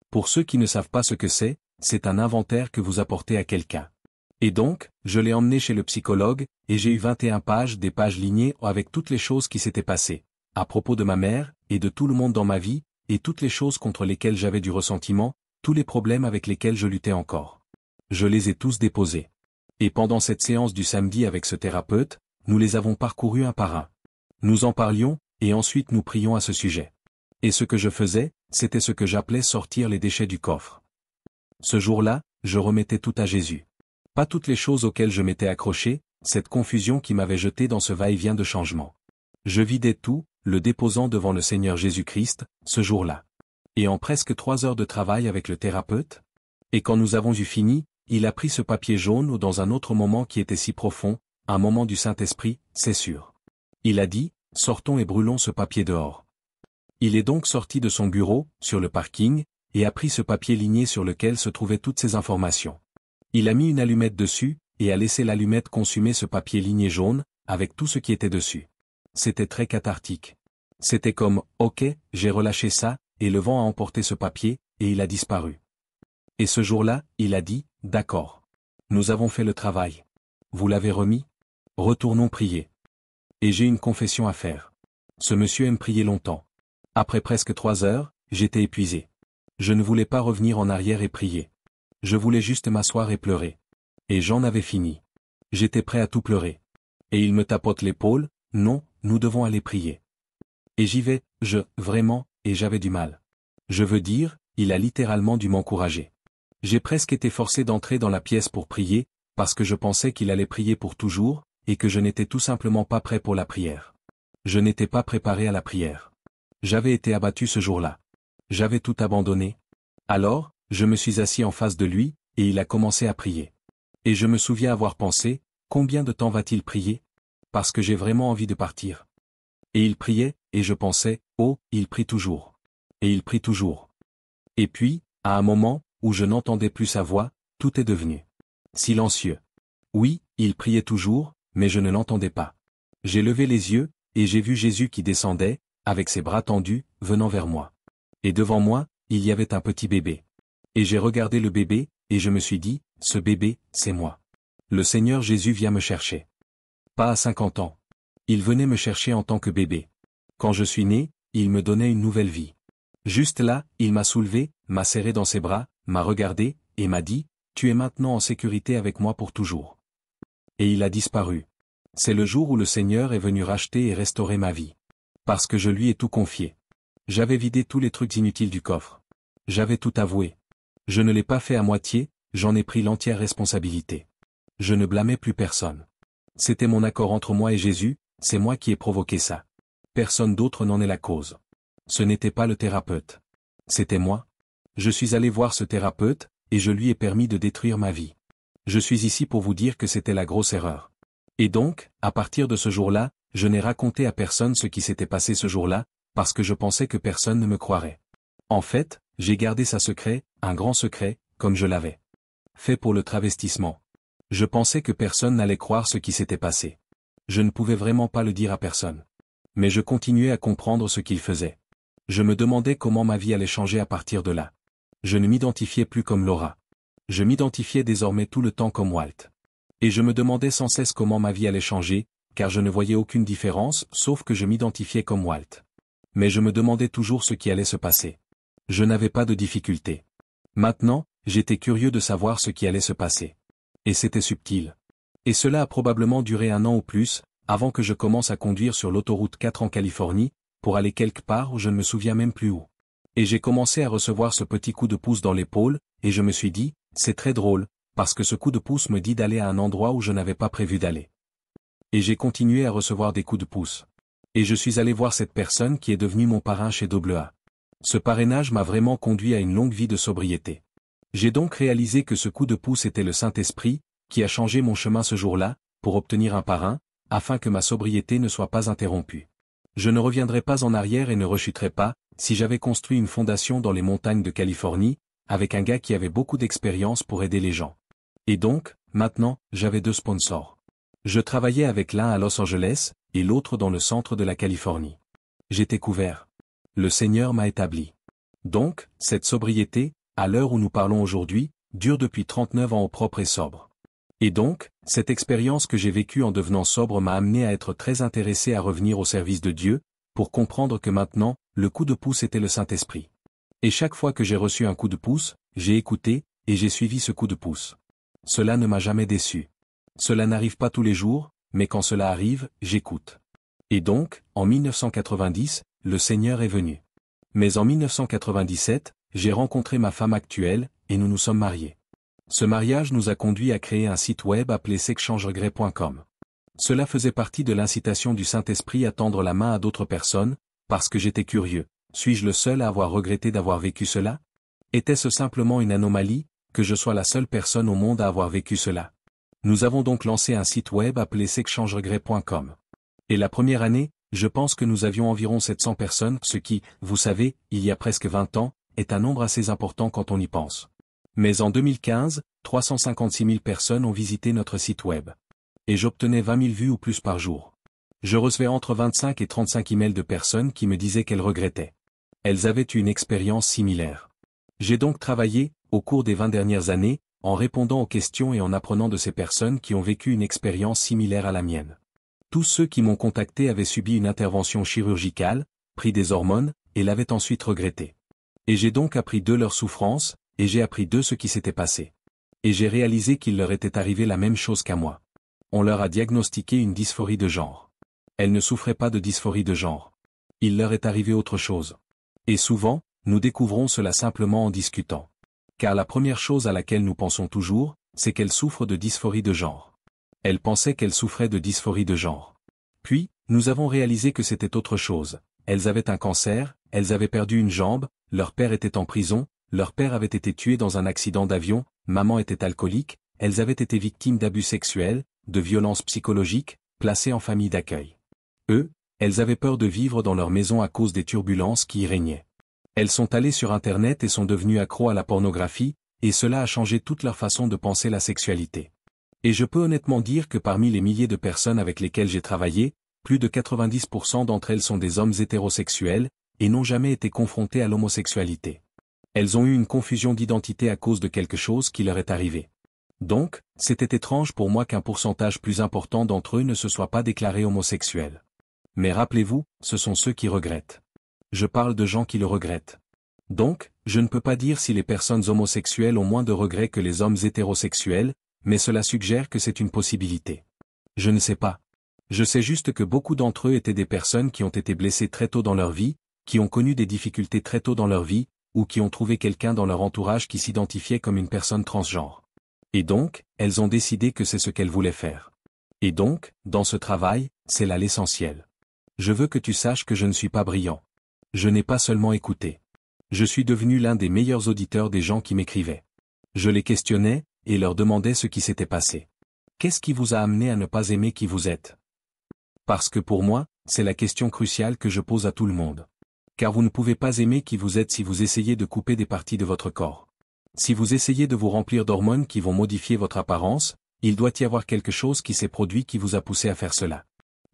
Pour ceux qui ne savent pas ce que c'est un inventaire que vous apportez à quelqu'un. Et donc, je l'ai emmené chez le psychologue, et j'ai eu 21 pages, des pages lignées avec toutes les choses qui s'étaient passées, à propos de ma mère, et de tout le monde dans ma vie, et toutes les choses contre lesquelles j'avais du ressentiment, tous les problèmes avec lesquels je luttais encore. Je les ai tous déposés. Et pendant cette séance du samedi avec ce thérapeute, nous les avons parcourus un par un. Nous en parlions, et ensuite nous prions à ce sujet. Et ce que je faisais, c'était ce que j'appelais sortir les déchets du coffre. Ce jour-là, je remettais tout à Jésus. Pas toutes les choses auxquelles je m'étais accroché, cette confusion qui m'avait jeté dans ce va-et-vient de changement. Je vidais tout, le déposant devant le Seigneur Jésus-Christ, ce jour-là. Et en presque 3 heures de travail avec le thérapeute? Et quand nous avons eu fini, il a pris ce papier jaune ou dans un autre moment qui était si profond, un moment du Saint-Esprit, c'est sûr. Il a dit, sortons et brûlons ce papier dehors. Il est donc sorti de son bureau, sur le parking, et a pris ce papier ligné sur lequel se trouvaient toutes ces informations. Il a mis une allumette dessus, et a laissé l'allumette consumer ce papier ligné jaune, avec tout ce qui était dessus. C'était très cathartique. C'était comme, ok, j'ai relâché ça, et le vent a emporté ce papier, et il a disparu. Et ce jour-là, il a dit, d'accord. Nous avons fait le travail. Vous l'avez remis? Retournons prier. Et j'ai une confession à faire. Ce monsieur aime prier longtemps. Après presque 3 heures, j'étais épuisé. Je ne voulais pas revenir en arrière et prier. Je voulais juste m'asseoir et pleurer. Et j'en avais fini. J'étais prêt à tout pleurer. Et il me tapote l'épaule, non, nous devons aller prier. Et j'y vais, vraiment, et j'avais du mal. Je veux dire, il a littéralement dû m'encourager. J'ai presque été forcé d'entrer dans la pièce pour prier, parce que je pensais qu'il allait prier pour toujours, et que je n'étais tout simplement pas prêt pour la prière. Je n'étais pas préparé à la prière. J'avais été abattu ce jour-là. J'avais tout abandonné. Alors, je me suis assis en face de lui, et il a commencé à prier. Et je me souviens avoir pensé, combien de temps va-t-il prier? Parce que j'ai vraiment envie de partir. Et il priait, et je pensais, oh, il prie toujours. Et il prie toujours. Et puis, à un moment, où je n'entendais plus sa voix, tout est devenu silencieux. Oui, il priait toujours, mais je ne l'entendais pas. J'ai levé les yeux, et j'ai vu Jésus qui descendait, avec ses bras tendus, venant vers moi. Et devant moi, il y avait un petit bébé. Et j'ai regardé le bébé, et je me suis dit, ce bébé, c'est moi. Le Seigneur Jésus vient me chercher. Pas à 50 ans. Il venait me chercher en tant que bébé. Quand je suis né, il me donnait une nouvelle vie. Juste là, il m'a soulevé, m'a serré dans ses bras, m'a regardé, et m'a dit, tu es maintenant en sécurité avec moi pour toujours. Et il a disparu. C'est le jour où le Seigneur est venu racheter et restaurer ma vie. Parce que je lui ai tout confié. J'avais vidé tous les trucs inutiles du coffre. J'avais tout avoué. Je ne l'ai pas fait à moitié, j'en ai pris l'entière responsabilité. Je ne blâmais plus personne. C'était mon accord entre moi et Jésus, c'est moi qui ai provoqué ça. Personne d'autre n'en est la cause. Ce n'était pas le thérapeute. C'était moi. Je suis allé voir ce thérapeute, et je lui ai permis de détruire ma vie. Je suis ici pour vous dire que c'était la grosse erreur. Et donc, à partir de ce jour-là, je n'ai raconté à personne ce qui s'était passé ce jour-là, parce que je pensais que personne ne me croirait. En fait, j'ai gardé ça secret, un grand secret, comme je l'avais fait pour le travestissement. Je pensais que personne n'allait croire ce qui s'était passé. Je ne pouvais vraiment pas le dire à personne. Mais je continuais à comprendre ce qu'il faisait. Je me demandais comment ma vie allait changer à partir de là. Je ne m'identifiais plus comme Laura. Je m'identifiais désormais tout le temps comme Walt. Et je me demandais sans cesse comment ma vie allait changer, car je ne voyais aucune différence, sauf que je m'identifiais comme Walt. Mais je me demandais toujours ce qui allait se passer. Je n'avais pas de difficulté. Maintenant, j'étais curieux de savoir ce qui allait se passer. Et c'était subtil. Et cela a probablement duré 1 an ou plus, avant que je commence à conduire sur l'autoroute 4 en Californie, pour aller quelque part où je ne me souviens même plus où. Et j'ai commencé à recevoir ce petit coup de pouce dans l'épaule, et je me suis dit, c'est très drôle, parce que ce coup de pouce me dit d'aller à un endroit où je n'avais pas prévu d'aller. Et j'ai continué à recevoir des coups de pouce. Et je suis allé voir cette personne qui est devenue mon parrain chez AA. Ce parrainage m'a vraiment conduit à une longue vie de sobriété. J'ai donc réalisé que ce coup de pouce était le Saint-Esprit, qui a changé mon chemin ce jour-là, pour obtenir un parrain, afin que ma sobriété ne soit pas interrompue. Je ne reviendrai pas en arrière et ne rechuterai pas, si j'avais construit une fondation dans les montagnes de Californie, avec un gars qui avait beaucoup d'expérience pour aider les gens. Et donc, maintenant, j'avais 2 sponsors. Je travaillais avec l'un à Los Angeles, et l'autre dans le centre de la Californie. J'étais couvert. Le Seigneur m'a établi. Donc, cette sobriété, à l'heure où nous parlons aujourd'hui, dure depuis 39 ans au propre et sobre. Et donc, cette expérience que j'ai vécue en devenant sobre m'a amené à être très intéressé à revenir au service de Dieu, pour comprendre que maintenant, le coup de pouce était le Saint-Esprit. Et chaque fois que j'ai reçu un coup de pouce, j'ai écouté, et j'ai suivi ce coup de pouce. Cela ne m'a jamais déçu. Cela n'arrive pas tous les jours, mais quand cela arrive, j'écoute. Et donc, en 1990, le Seigneur est venu. Mais en 1997, j'ai rencontré ma femme actuelle, et nous nous sommes mariés. Ce mariage nous a conduit à créer un site web appelé sexchangeregret.com. Cela faisait partie de l'incitation du Saint-Esprit à tendre la main à d'autres personnes, parce que j'étais curieux. Suis-je le seul à avoir regretté d'avoir vécu cela? Était-ce simplement une anomalie, que je sois la seule personne au monde à avoir vécu cela? Nous avons donc lancé un site web appelé sechangeregret.com. Et la première année, je pense que nous avions environ 700 personnes, ce qui, vous savez, il y a presque 20 ans, est un nombre assez important quand on y pense. Mais en 2015, 356 000 personnes ont visité notre site web. Et j'obtenais 20 000 vues ou plus par jour. Je recevais entre 25 et 35 emails de personnes qui me disaient qu'elles regrettaient. Elles avaient eu une expérience similaire. J'ai donc travaillé, au cours des 20 dernières années, en répondant aux questions et en apprenant de ces personnes qui ont vécu une expérience similaire à la mienne. Tous ceux qui m'ont contacté avaient subi une intervention chirurgicale, pris des hormones, et l'avaient ensuite regretté. Et j'ai donc appris de leur souffrance, et j'ai appris de ce qui s'était passé. Et j'ai réalisé qu'il leur était arrivé la même chose qu'à moi. On leur a diagnostiqué une dysphorie de genre. Elles ne souffraient pas de dysphorie de genre. Il leur est arrivé autre chose. Et souvent, nous découvrons cela simplement en discutant. Car la première chose à laquelle nous pensons toujours, c'est qu'elles souffrent de dysphorie de genre. Elles pensaient qu'elles souffraient de dysphorie de genre. Puis, nous avons réalisé que c'était autre chose. Elles avaient un cancer, elles avaient perdu une jambe, leur père était en prison, leur père avait été tué dans un accident d'avion, maman était alcoolique, elles avaient été victimes d'abus sexuels, de violences psychologiques, placées en famille d'accueil. Elles avaient peur de vivre dans leur maison à cause des turbulences qui y régnaient. Elles sont allées sur Internet et sont devenues accros à la pornographie, et cela a changé toute leur façon de penser la sexualité. Et je peux honnêtement dire que parmi les milliers de personnes avec lesquelles j'ai travaillé, plus de 90% d'entre elles sont des hommes hétérosexuels, et n'ont jamais été confrontées à l'homosexualité. Elles ont eu une confusion d'identité à cause de quelque chose qui leur est arrivé. Donc, c'était étrange pour moi qu'un pourcentage plus important d'entre eux ne se soit pas déclaré homosexuel. Mais rappelez-vous, ce sont ceux qui regrettent. Je parle de gens qui le regrettent. Donc, je ne peux pas dire si les personnes homosexuelles ont moins de regrets que les hommes hétérosexuels, mais cela suggère que c'est une possibilité. Je ne sais pas. Je sais juste que beaucoup d'entre eux étaient des personnes qui ont été blessées très tôt dans leur vie, qui ont connu des difficultés très tôt dans leur vie, ou qui ont trouvé quelqu'un dans leur entourage qui s'identifiait comme une personne transgenre. Et donc, elles ont décidé que c'est ce qu'elles voulaient faire. Et donc, dans ce travail, c'est là l'essentiel. Je veux que tu saches que je ne suis pas brillant. Je n'ai pas seulement écouté. Je suis devenu l'un des meilleurs auditeurs des gens qui m'écrivaient. Je les questionnais, et leur demandais ce qui s'était passé. Qu'est-ce qui vous a amené à ne pas aimer qui vous êtes? Parce que pour moi, c'est la question cruciale que je pose à tout le monde. Car vous ne pouvez pas aimer qui vous êtes si vous essayez de couper des parties de votre corps. Si vous essayez de vous remplir d'hormones qui vont modifier votre apparence, il doit y avoir quelque chose qui s'est produit qui vous a poussé à faire cela.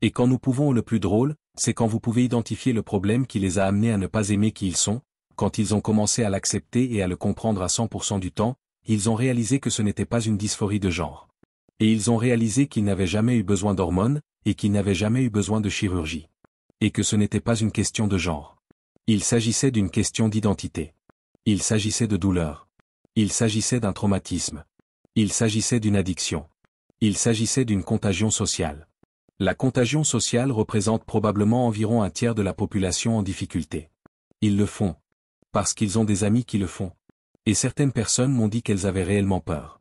Et quand nous pouvons, le plus drôle, c'est quand vous pouvez identifier le problème qui les a amenés à ne pas aimer qui ils sont, quand ils ont commencé à l'accepter et à le comprendre à 100% du temps, ils ont réalisé que ce n'était pas une dysphorie de genre. Et ils ont réalisé qu'ils n'avaient jamais eu besoin d'hormones, et qu'ils n'avaient jamais eu besoin de chirurgie. Et que ce n'était pas une question de genre. Il s'agissait d'une question d'identité. Il s'agissait de douleur. Il s'agissait d'un traumatisme. Il s'agissait d'une addiction. Il s'agissait d'une contagion sociale. La contagion sociale représente probablement environ un tiers de la population en difficulté. Ils le font. Parce qu'ils ont des amis qui le font. Et certaines personnes m'ont dit qu'elles avaient réellement peur.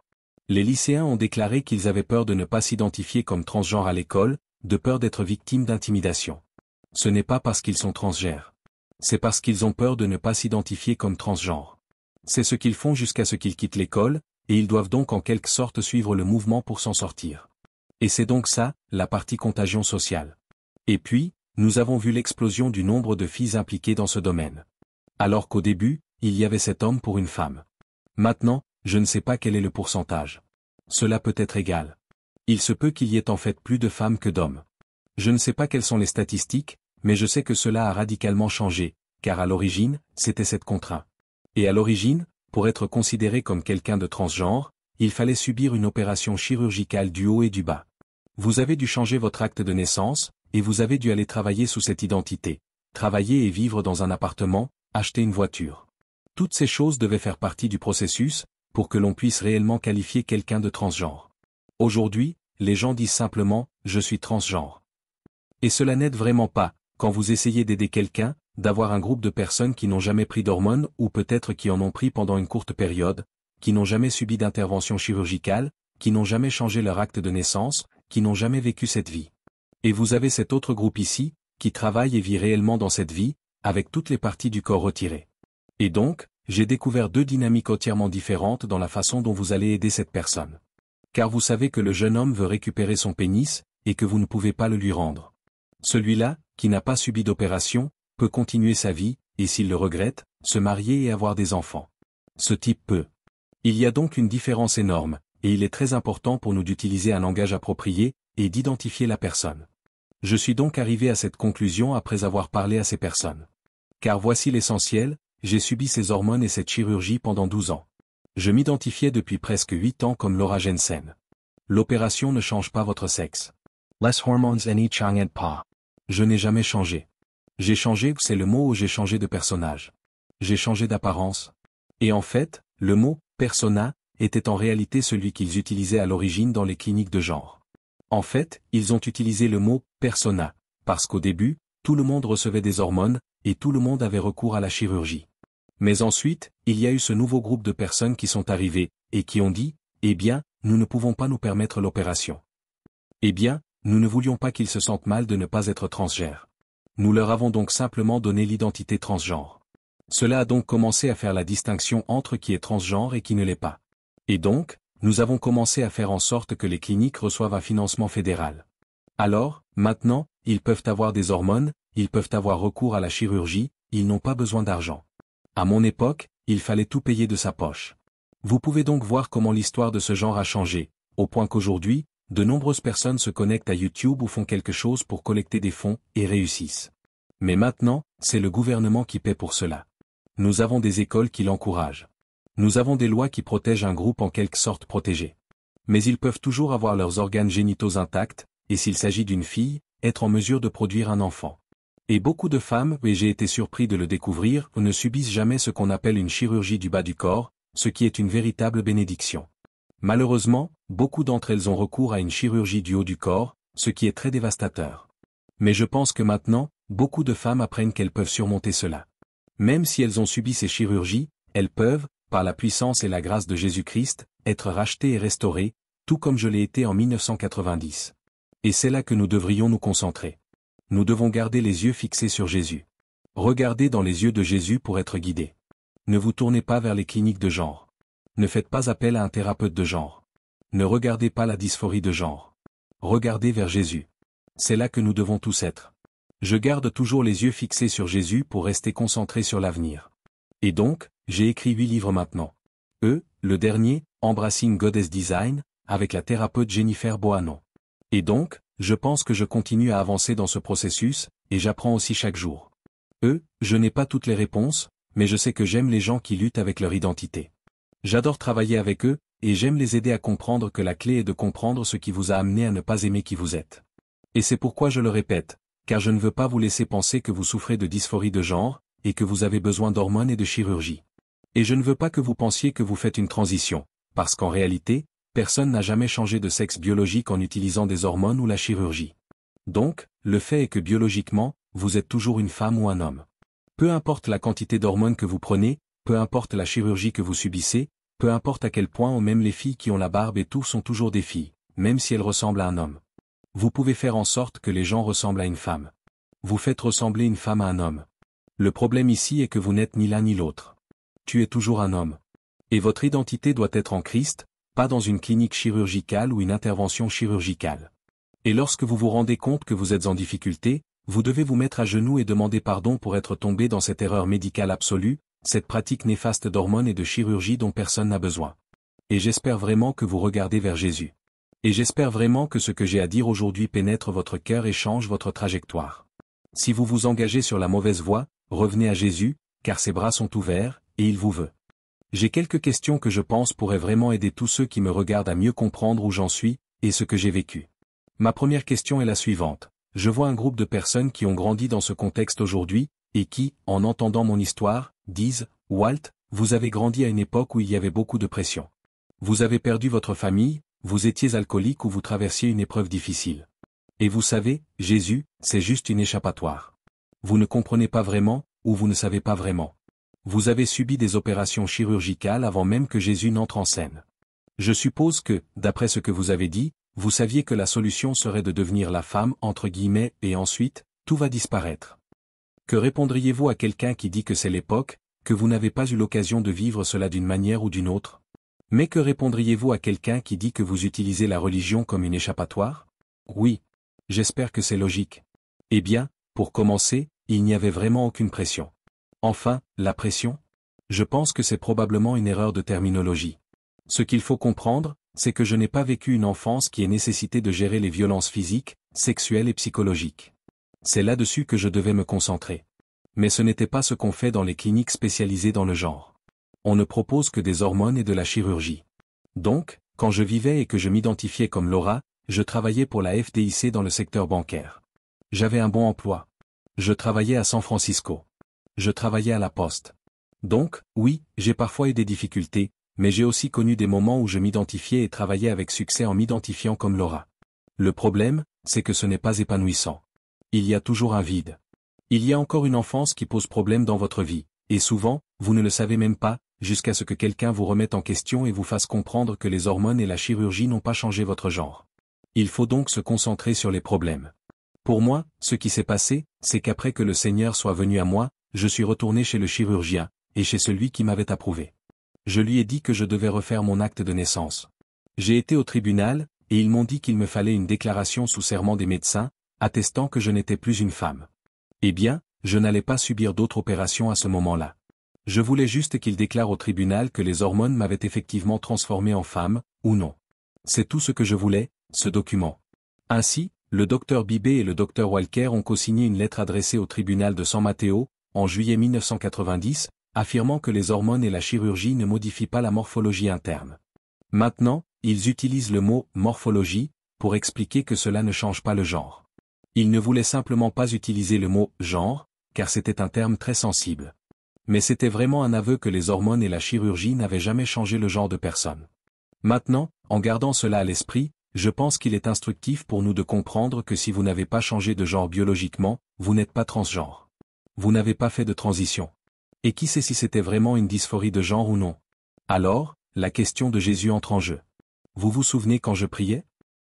Les lycéens ont déclaré qu'ils avaient peur de ne pas s'identifier comme transgenre à l'école, de peur d'être victimes d'intimidation. Ce n'est pas parce qu'ils sont transgenres. C'est parce qu'ils ont peur de ne pas s'identifier comme transgenre. C'est ce qu'ils font jusqu'à ce qu'ils quittent l'école, et ils doivent donc en quelque sorte suivre le mouvement pour s'en sortir. Et c'est donc ça, la partie contagion sociale. Et puis, nous avons vu l'explosion du nombre de filles impliquées dans ce domaine. Alors qu'au début, il y avait 7 hommes pour une femme. Maintenant, je ne sais pas quel est le pourcentage. Cela peut être égal. Il se peut qu'il y ait en fait plus de femmes que d'hommes. Je ne sais pas quelles sont les statistiques, mais je sais que cela a radicalement changé, car à l'origine, c'était cette contrainte. Et à l'origine, pour être considéré comme quelqu'un de transgenre, il fallait subir une opération chirurgicale du haut et du bas. Vous avez dû changer votre acte de naissance, et vous avez dû aller travailler sous cette identité, travailler et vivre dans un appartement, acheter une voiture. Toutes ces choses devaient faire partie du processus, pour que l'on puisse réellement qualifier quelqu'un de transgenre. Aujourd'hui, les gens disent simplement « je suis transgenre ». Et cela n'aide vraiment pas, quand vous essayez d'aider quelqu'un, d'avoir un groupe de personnes qui n'ont jamais pris d'hormones ou peut-être qui en ont pris pendant une courte période, qui n'ont jamais subi d'intervention chirurgicale, qui n'ont jamais changé leur acte de naissance, qui n'ont jamais vécu cette vie. Et vous avez cet autre groupe ici, qui travaille et vit réellement dans cette vie, avec toutes les parties du corps retirées. Et donc, j'ai découvert deux dynamiques entièrement différentes dans la façon dont vous allez aider cette personne. Car vous savez que le jeune homme veut récupérer son pénis, et que vous ne pouvez pas le lui rendre. Celui-là, qui n'a pas subi d'opération, peut continuer sa vie, et s'il le regrette, se marier et avoir des enfants. Ce type peut. Il y a donc une différence énorme, et il est très important pour nous d'utiliser un langage approprié, et d'identifier la personne. Je suis donc arrivé à cette conclusion après avoir parlé à ces personnes. Car voici l'essentiel, j'ai subi ces hormones et cette chirurgie pendant 12 ans. Je m'identifiais depuis presque 8 ans comme Laura Jensen. L'opération ne change pas votre sexe. Les hormones n'y changent pas. Je n'ai jamais changé. J'ai changé, c'est le mot où j'ai changé de personnage. J'ai changé d'apparence. Et en fait, le mot « persona » était en réalité celui qu'ils utilisaient à l'origine dans les cliniques de genre. En fait, ils ont utilisé le mot « persona », parce qu'au début, tout le monde recevait des hormones, et tout le monde avait recours à la chirurgie. Mais ensuite, il y a eu ce nouveau groupe de personnes qui sont arrivées, et qui ont dit, « Eh bien, nous ne pouvons pas nous permettre l'opération. » Eh bien, nous ne voulions pas qu'ils se sentent mal de ne pas être transgenres. Nous leur avons donc simplement donné l'identité transgenre. Cela a donc commencé à faire la distinction entre qui est transgenre et qui ne l'est pas. Et donc, nous avons commencé à faire en sorte que les cliniques reçoivent un financement fédéral. Alors, maintenant, ils peuvent avoir des hormones, ils peuvent avoir recours à la chirurgie, ils n'ont pas besoin d'argent. À mon époque, il fallait tout payer de sa poche. Vous pouvez donc voir comment l'histoire de ce genre a changé, au point qu'aujourd'hui, de nombreuses personnes se connectent à YouTube ou font quelque chose pour collecter des fonds, et réussissent. Mais maintenant, c'est le gouvernement qui paie pour cela. Nous avons des écoles qui l'encouragent. Nous avons des lois qui protègent un groupe en quelque sorte protégé. Mais ils peuvent toujours avoir leurs organes génitaux intacts, et s'il s'agit d'une fille, être en mesure de produire un enfant. Et beaucoup de femmes, et j'ai été surpris de le découvrir, ne subissent jamais ce qu'on appelle une chirurgie du bas du corps, ce qui est une véritable bénédiction. Malheureusement, beaucoup d'entre elles ont recours à une chirurgie du haut du corps, ce qui est très dévastateur. Mais je pense que maintenant, beaucoup de femmes apprennent qu'elles peuvent surmonter cela. Même si elles ont subi ces chirurgies, elles peuvent, par la puissance et la grâce de Jésus-Christ, être rachetées et restaurées, tout comme je l'ai été en 1990. Et c'est là que nous devrions nous concentrer. Nous devons garder les yeux fixés sur Jésus. Regardez dans les yeux de Jésus pour être guidés. Ne vous tournez pas vers les cliniques de genre. Ne faites pas appel à un thérapeute de genre. Ne regardez pas la dysphorie de genre. Regardez vers Jésus. C'est là que nous devons tous être. Je garde toujours les yeux fixés sur Jésus pour rester concentré sur l'avenir. Et donc, j'ai écrit 8 livres maintenant. Le dernier, Embracing Goddess Design, avec la thérapeute Jennifer Bohannon. Et donc, je pense que je continue à avancer dans ce processus, et j'apprends aussi chaque jour. Je n'ai pas toutes les réponses, mais je sais que j'aime les gens qui luttent avec leur identité. J'adore travailler avec eux, et j'aime les aider à comprendre que la clé est de comprendre ce qui vous a amené à ne pas aimer qui vous êtes. Et c'est pourquoi je le répète, car je ne veux pas vous laisser penser que vous souffrez de dysphorie de genre, et que vous avez besoin d'hormones et de chirurgie. Et je ne veux pas que vous pensiez que vous faites une transition, parce qu'en réalité, personne n'a jamais changé de sexe biologique en utilisant des hormones ou la chirurgie. Donc, le fait est que biologiquement, vous êtes toujours une femme ou un homme. Peu importe la quantité d'hormones que vous prenez, peu importe la chirurgie que vous subissez, peu importe à quel point ou même les filles qui ont la barbe et tout sont toujours des filles, même si elles ressemblent à un homme. Vous pouvez faire en sorte que les gens ressemblent à une femme. Vous faites ressembler une femme à un homme. Le problème ici est que vous n'êtes ni l'un ni l'autre. Tu es toujours un homme. Et votre identité doit être en Christ, pas dans une clinique chirurgicale ou une intervention chirurgicale. Et lorsque vous vous rendez compte que vous êtes en difficulté, vous devez vous mettre à genoux et demander pardon pour être tombé dans cette erreur médicale absolue, cette pratique néfaste d'hormones et de chirurgie dont personne n'a besoin. Et j'espère vraiment que vous regardez vers Jésus. Et j'espère vraiment que ce que j'ai à dire aujourd'hui pénètre votre cœur et change votre trajectoire. Si vous vous engagez sur la mauvaise voie, revenez à Jésus, car ses bras sont ouverts, et il vous veut. J'ai quelques questions que je pense pourraient vraiment aider tous ceux qui me regardent à mieux comprendre où j'en suis, et ce que j'ai vécu. Ma première question est la suivante. Je vois un groupe de personnes qui ont grandi dans ce contexte aujourd'hui, et qui, en entendant mon histoire, disent « Walt, vous avez grandi à une époque où il y avait beaucoup de pression. Vous avez perdu votre famille, vous étiez alcoolique ou vous traversiez une épreuve difficile. Et vous savez, Jésus, c'est juste une échappatoire. Vous ne comprenez pas vraiment, ou vous ne savez pas vraiment. Vous avez subi des opérations chirurgicales avant même que Jésus n'entre en scène. Je suppose que, d'après ce que vous avez dit, vous saviez que la solution serait de devenir la femme, entre guillemets, et ensuite, tout va disparaître. Que répondriez-vous à quelqu'un qui dit que c'est l'époque, que vous n'avez pas eu l'occasion de vivre cela d'une manière ou d'une autre? Mais que répondriez-vous à quelqu'un qui dit que vous utilisez la religion comme une échappatoire? Oui. J'espère que c'est logique. Eh bien, pour commencer, il n'y avait vraiment aucune pression. Enfin, la pression? Je pense que c'est probablement une erreur de terminologie. Ce qu'il faut comprendre, c'est que je n'ai pas vécu une enfance qui ait nécessité de gérer les violences physiques, sexuelles et psychologiques. C'est là-dessus que je devais me concentrer. Mais ce n'était pas ce qu'on fait dans les cliniques spécialisées dans le genre. On ne propose que des hormones et de la chirurgie. Donc, quand je vivais et que je m'identifiais comme Laura, je travaillais pour la FDIC dans le secteur bancaire. J'avais un bon emploi. Je travaillais à San Francisco. Je travaillais à la poste. Donc, oui, j'ai parfois eu des difficultés, mais j'ai aussi connu des moments où je m'identifiais et travaillais avec succès en m'identifiant comme Laura. Le problème, c'est que ce n'est pas épanouissant. Il y a toujours un vide. Il y a encore une enfance qui pose problème dans votre vie, et souvent, vous ne le savez même pas, jusqu'à ce que quelqu'un vous remette en question et vous fasse comprendre que les hormones et la chirurgie n'ont pas changé votre genre. Il faut donc se concentrer sur les problèmes. Pour moi, ce qui s'est passé, c'est qu'après que le Seigneur soit venu à moi, je suis retourné chez le chirurgien, et chez celui qui m'avait approuvé. Je lui ai dit que je devais refaire mon acte de naissance. J'ai été au tribunal, et ils m'ont dit qu'il me fallait une déclaration sous serment des médecins, attestant que je n'étais plus une femme. Eh bien, je n'allais pas subir d'autres opérations à ce moment-là. Je voulais juste qu'ils déclarent au tribunal que les hormones m'avaient effectivement transformée en femme, ou non. C'est tout ce que je voulais, ce document. Ainsi, le docteur Bibé et le docteur Walker ont co-signé une lettre adressée au tribunal de San Mateo, en juillet 1990, affirmant que les hormones et la chirurgie ne modifient pas la morphologie interne. Maintenant, ils utilisent le mot « morphologie » pour expliquer que cela ne change pas le genre. Ils ne voulaient simplement pas utiliser le mot « genre », car c'était un terme très sensible. Mais c'était vraiment un aveu que les hormones et la chirurgie n'avaient jamais changé le genre de personne. Maintenant, en gardant cela à l'esprit, je pense qu'il est instructif pour nous de comprendre que si vous n'avez pas changé de genre biologiquement, vous n'êtes pas transgenre. Vous n'avez pas fait de transition. Et qui sait si c'était vraiment une dysphorie de genre ou non? Alors, la question de Jésus entre en jeu. Vous vous souvenez quand je priais?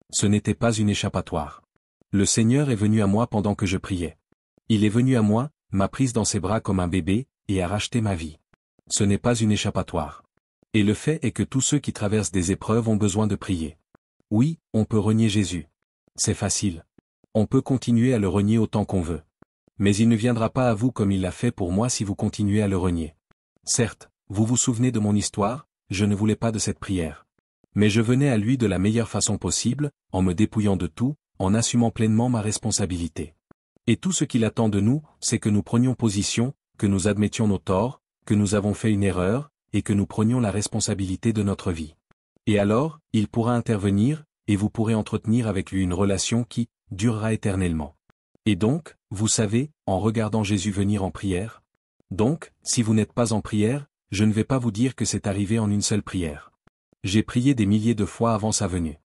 Ce n'était pas une échappatoire. Le Seigneur est venu à moi pendant que je priais. Il est venu à moi, m'a prise dans ses bras comme un bébé, et a racheté ma vie. Ce n'est pas une échappatoire. Et le fait est que tous ceux qui traversent des épreuves ont besoin de prier. Oui, on peut renier Jésus. C'est facile. On peut continuer à le renier autant qu'on veut. Mais il ne viendra pas à vous comme il l'a fait pour moi si vous continuez à le renier. Certes, vous vous souvenez de mon histoire, je ne voulais pas de cette prière. Mais je venais à lui de la meilleure façon possible, en me dépouillant de tout, en assumant pleinement ma responsabilité. Et tout ce qu'il attend de nous, c'est que nous prenions position, que nous admettions nos torts, que nous avons fait une erreur, et que nous prenions la responsabilité de notre vie. Et alors, il pourra intervenir, et vous pourrez entretenir avec lui une relation qui durera éternellement. Et donc, vous savez, en regardant Jésus venir en prière. Donc, si vous n'êtes pas en prière, je ne vais pas vous dire que c'est arrivé en une seule prière. J'ai prié des milliers de fois avant sa venue.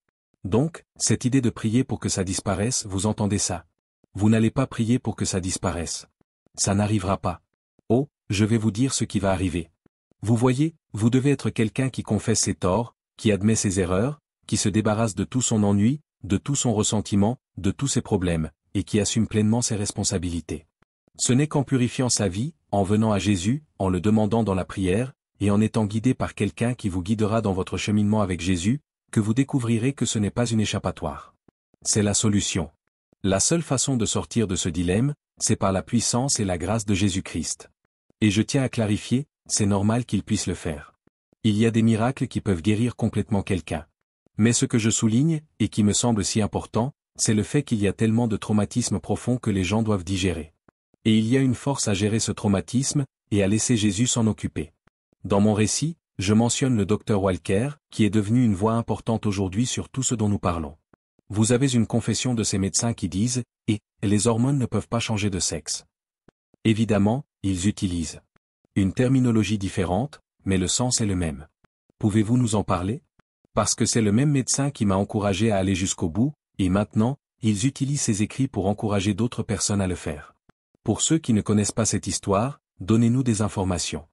Donc, cette idée de prier pour que ça disparaisse, vous entendez ça? Vous n'allez pas prier pour que ça disparaisse. Ça n'arrivera pas. Oh, je vais vous dire ce qui va arriver. Vous voyez, vous devez être quelqu'un qui confesse ses torts, qui admet ses erreurs, qui se débarrasse de tout son ennui, de tout son ressentiment, de tous ses problèmes, et qui assume pleinement ses responsabilités. Ce n'est qu'en purifiant sa vie, en venant à Jésus, en le demandant dans la prière, et en étant guidé par quelqu'un qui vous guidera dans votre cheminement avec Jésus, que vous découvrirez que ce n'est pas une échappatoire. C'est la solution. La seule façon de sortir de ce dilemme, c'est par la puissance et la grâce de Jésus-Christ. Et je tiens à clarifier, c'est normal qu'il puisse le faire. Il y a des miracles qui peuvent guérir complètement quelqu'un. Mais ce que je souligne, et qui me semble si important, c'est le fait qu'il y a tellement de traumatismes profonds que les gens doivent digérer. Et il y a une force à gérer ce traumatisme, et à laisser Jésus s'en occuper. Dans mon récit, je mentionne le docteur Walker, qui est devenu une voix importante aujourd'hui sur tout ce dont nous parlons. Vous avez une confession de ces médecins qui disent « Et les hormones ne peuvent pas changer de sexe ». Évidemment, ils utilisent une terminologie différente, mais le sens est le même. Pouvez-vous nous en parler? Parce que c'est le même médecin qui m'a encouragé à aller jusqu'au bout, et maintenant, ils utilisent ces écrits pour encourager d'autres personnes à le faire. Pour ceux qui ne connaissent pas cette histoire, donnez-nous des informations.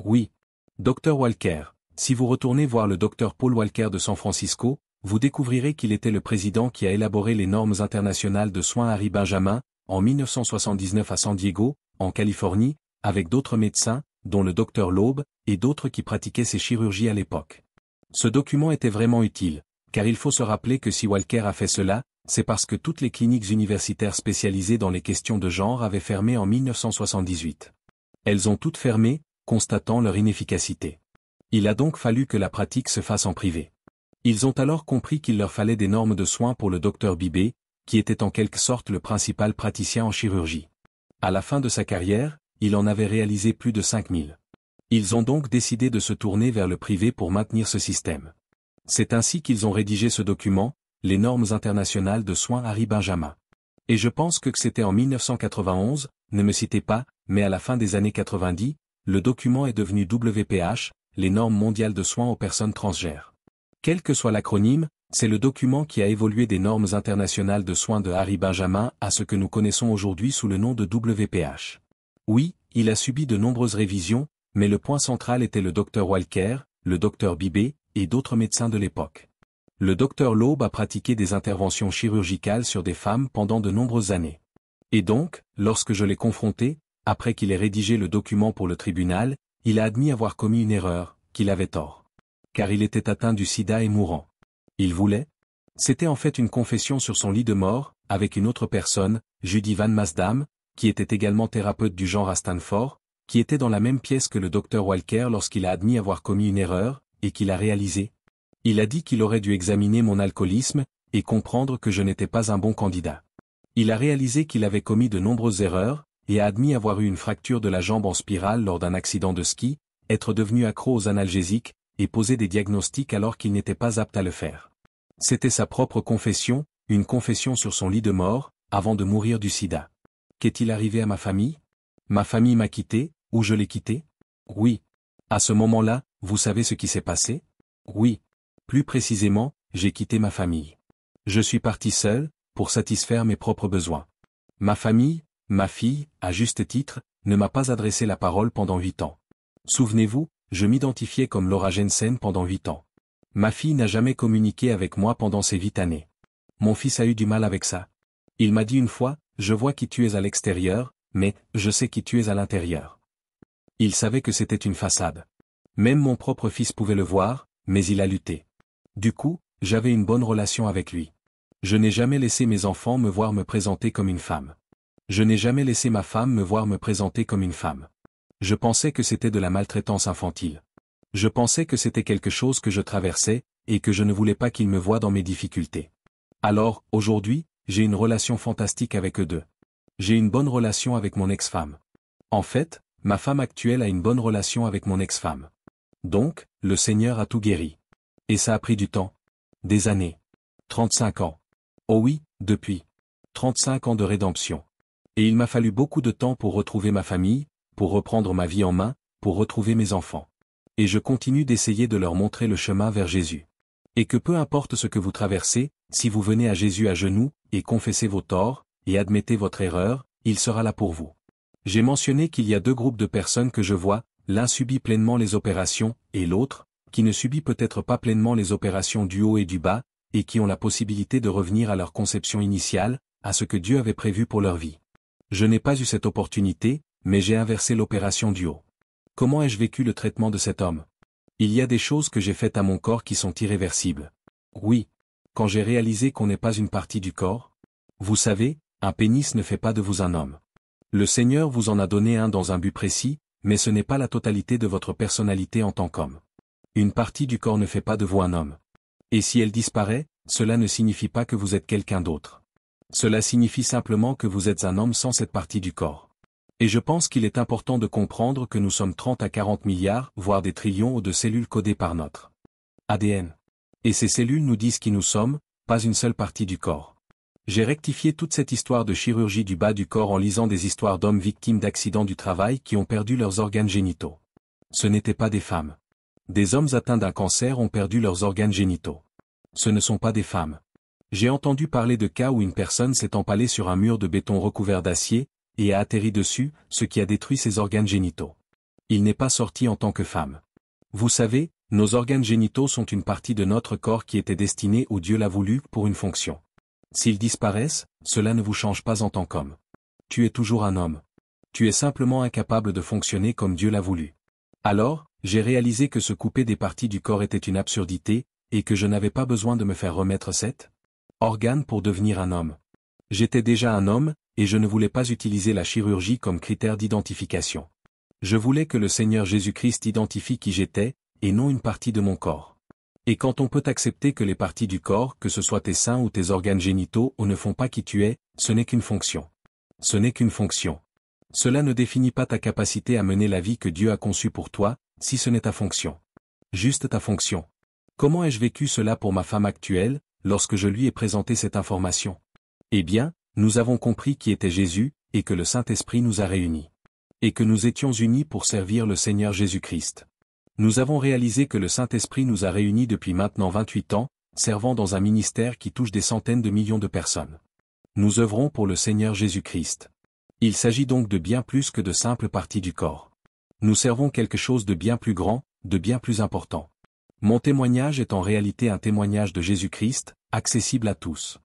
Oui. Dr Walker, Si vous retournez voir le Dr Paul Walker de San Francisco, vous découvrirez qu'il était le président qui a élaboré les normes internationales de soins Harry Benjamin, en 1979 à San Diego, en Californie, avec d'autres médecins, dont le Dr Loeb, et d'autres qui pratiquaient ces chirurgies à l'époque. Ce document était vraiment utile, car il faut se rappeler que si Walker a fait cela, c'est parce que toutes les cliniques universitaires spécialisées dans les questions de genre avaient fermé en 1978. Elles ont toutes fermé, constatant leur inefficacité. Il a donc fallu que la pratique se fasse en privé. Ils ont alors compris qu'il leur fallait des normes de soins pour le Dr Bibé, qui était en quelque sorte le principal praticien en chirurgie. À la fin de sa carrière, il en avait réalisé plus de 5000. Ils ont donc décidé de se tourner vers le privé pour maintenir ce système. C'est ainsi qu'ils ont rédigé ce document, les normes internationales de soins Harry Benjamin. Et je pense que c'était en 1991, ne me citez pas, mais à la fin des années 90, le document est devenu WPH, les normes mondiales de soins aux personnes transgenres. Quel que soit l'acronyme, c'est le document qui a évolué des normes internationales de soins de Harry Benjamin à ce que nous connaissons aujourd'hui sous le nom de WPH. Oui, il a subi de nombreuses révisions, mais le point central était le Dr Walker, le Dr Bibé, et d'autres médecins de l'époque. Le Dr Loeb a pratiqué des interventions chirurgicales sur des femmes pendant de nombreuses années. Et donc, lorsque je l'ai confronté, après qu'il ait rédigé le document pour le tribunal, il a admis avoir commis une erreur, qu'il avait tort. Car il était atteint du sida et mourant. Il voulait? C'était en fait une confession sur son lit de mort, avec une autre personne, Judy Van Masdam, qui était également thérapeute du genre à Stanford, qui était dans la même pièce que le Dr Walker lorsqu'il a admis avoir commis une erreur, et qu'il a réalisé. Il a dit qu'il aurait dû examiner mon alcoolisme, et comprendre que je n'étais pas un bon candidat. Il a réalisé qu'il avait commis de nombreuses erreurs, et a admis avoir eu une fracture de la jambe en spirale lors d'un accident de ski, être devenu accro aux analgésiques, et poser des diagnostics alors qu'il n'était pas apte à le faire. C'était sa propre confession, une confession sur son lit de mort, avant de mourir du sida. Qu'est-il arrivé à ma famille? Ma famille m'a quitté, ou je l'ai quitté? Oui. À ce moment-là, vous savez ce qui s'est passé? Oui. Plus précisément, j'ai quitté ma famille. Je suis parti seul, pour satisfaire mes propres besoins. Ma famille, ma fille, à juste titre, ne m'a pas adressé la parole pendant 8 ans. Souvenez-vous, je m'identifiais comme Laura Jensen pendant 8 ans. Ma fille n'a jamais communiqué avec moi pendant ces 8 années. Mon fils a eu du mal avec ça. Il m'a dit une fois, je vois qui tu es à l'extérieur, mais je sais qui tu es à l'intérieur. Il savait que c'était une façade. Même mon propre fils pouvait le voir, mais il a lutté. Du coup, j'avais une bonne relation avec lui. Je n'ai jamais laissé mes enfants me voir me présenter comme une femme. Je n'ai jamais laissé ma femme me voir me présenter comme une femme. Je pensais que c'était de la maltraitance infantile. Je pensais que c'était quelque chose que je traversais, et que je ne voulais pas qu'ils me voient dans mes difficultés. Alors, aujourd'hui, j'ai une relation fantastique avec eux deux. J'ai une bonne relation avec mon ex-femme. En fait, ma femme actuelle a une bonne relation avec mon ex-femme. Donc, le Seigneur a tout guéri. Et ça a pris du temps. Des années. 35 ans. Oh oui, depuis. 35 ans de rédemption. Et il m'a fallu beaucoup de temps pour retrouver ma famille, pour reprendre ma vie en main, pour retrouver mes enfants. Et je continue d'essayer de leur montrer le chemin vers Jésus. Et que peu importe ce que vous traversez, si vous venez à Jésus à genoux, et confessez vos torts, et admettez votre erreur, il sera là pour vous. J'ai mentionné qu'il y a 2 groupes de personnes que je vois, l'un subit pleinement les opérations, et l'autre, qui ne subit peut-être pas pleinement les opérations du haut et du bas, et qui ont la possibilité de revenir à leur conception initiale, à ce que Dieu avait prévu pour leur vie. Je n'ai pas eu cette opportunité, mais j'ai inversé l'opération du haut. Comment ai-je vécu le traitement de cet homme? Il y a des choses que j'ai faites à mon corps qui sont irréversibles. Oui. Quand j'ai réalisé qu'on n'est pas une partie du corps. Vous savez, un pénis ne fait pas de vous un homme. Le Seigneur vous en a donné un dans un but précis, mais ce n'est pas la totalité de votre personnalité en tant qu'homme. Une partie du corps ne fait pas de vous un homme. Et si elle disparaît, cela ne signifie pas que vous êtes quelqu'un d'autre. Cela signifie simplement que vous êtes un homme sans cette partie du corps. Et je pense qu'il est important de comprendre que nous sommes 30 à 40 milliards, voire des trillions de cellules codées par notre ADN. Et ces cellules nous disent qui nous sommes, pas une seule partie du corps. J'ai rectifié toute cette histoire de chirurgie du bas du corps en lisant des histoires d'hommes victimes d'accidents du travail qui ont perdu leurs organes génitaux. Ce n'étaient pas des femmes. Des hommes atteints d'un cancer ont perdu leurs organes génitaux. Ce ne sont pas des femmes. J'ai entendu parler de cas où une personne s'est empalée sur un mur de béton recouvert d'acier, et a atterri dessus, ce qui a détruit ses organes génitaux. Il n'est pas sorti en tant que femme. Vous savez, Nos organes génitaux sont une partie de notre corps qui était destinée où Dieu l'a voulu pour une fonction. S'ils disparaissent, cela ne vous change pas en tant qu'homme. Tu es toujours un homme. Tu es simplement incapable de fonctionner comme Dieu l'a voulu. Alors, j'ai réalisé que se couper des parties du corps était une absurdité, et que je n'avais pas besoin de me faire remettre cet organe pour devenir un homme. J'étais déjà un homme, et je ne voulais pas utiliser la chirurgie comme critère d'identification. Je voulais que le Seigneur Jésus-Christ identifie qui j'étais, et non une partie de mon corps. Et quand on peut accepter que les parties du corps, que ce soit tes seins ou tes organes génitaux, ne font pas qui tu es, ce n'est qu'une fonction. Ce n'est qu'une fonction. Cela ne définit pas ta capacité à mener la vie que Dieu a conçue pour toi, si ce n'est ta fonction. Juste ta fonction. Comment ai-je vécu cela pour ma femme actuelle, lorsque je lui ai présenté cette information? Eh bien, nous avons compris qui était Jésus, et que le Saint-Esprit nous a réunis. Et que nous étions unis pour servir le Seigneur Jésus-Christ. Nous avons réalisé que le Saint-Esprit nous a réunis depuis maintenant 28 ans, servant dans un ministère qui touche des centaines de millions de personnes. Nous œuvrons pour le Seigneur Jésus-Christ. Il s'agit donc de bien plus que de simples parties du corps. Nous servons quelque chose de bien plus grand, de bien plus important. Mon témoignage est en réalité un témoignage de Jésus-Christ, accessible à tous.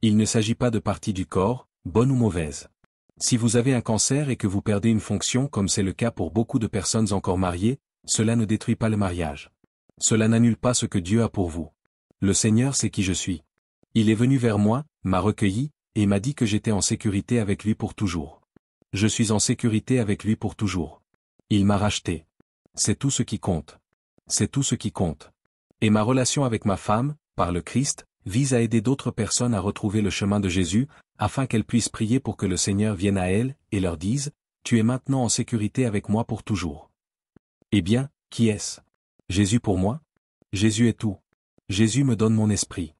Il ne s'agit pas de parties du corps, bonnes ou mauvaises. Si vous avez un cancer et que vous perdez une fonction comme c'est le cas pour beaucoup de personnes encore mariées, cela ne détruit pas le mariage. Cela n'annule pas ce que Dieu a pour vous. Le Seigneur sait qui je suis. Il est venu vers moi, m'a recueilli, et m'a dit que j'étais en sécurité avec lui pour toujours. Je suis en sécurité avec lui pour toujours. Il m'a racheté. C'est tout ce qui compte. C'est tout ce qui compte. Et ma relation avec ma femme, par le Christ, vise à aider d'autres personnes à retrouver le chemin de Jésus, afin qu'elles puissent prier pour que le Seigneur vienne à elles, et leur dise, « Tu es maintenant en sécurité avec moi pour toujours. » Eh bien, qui est-ce? Jésus pour moi? Jésus est tout. Jésus me donne mon esprit.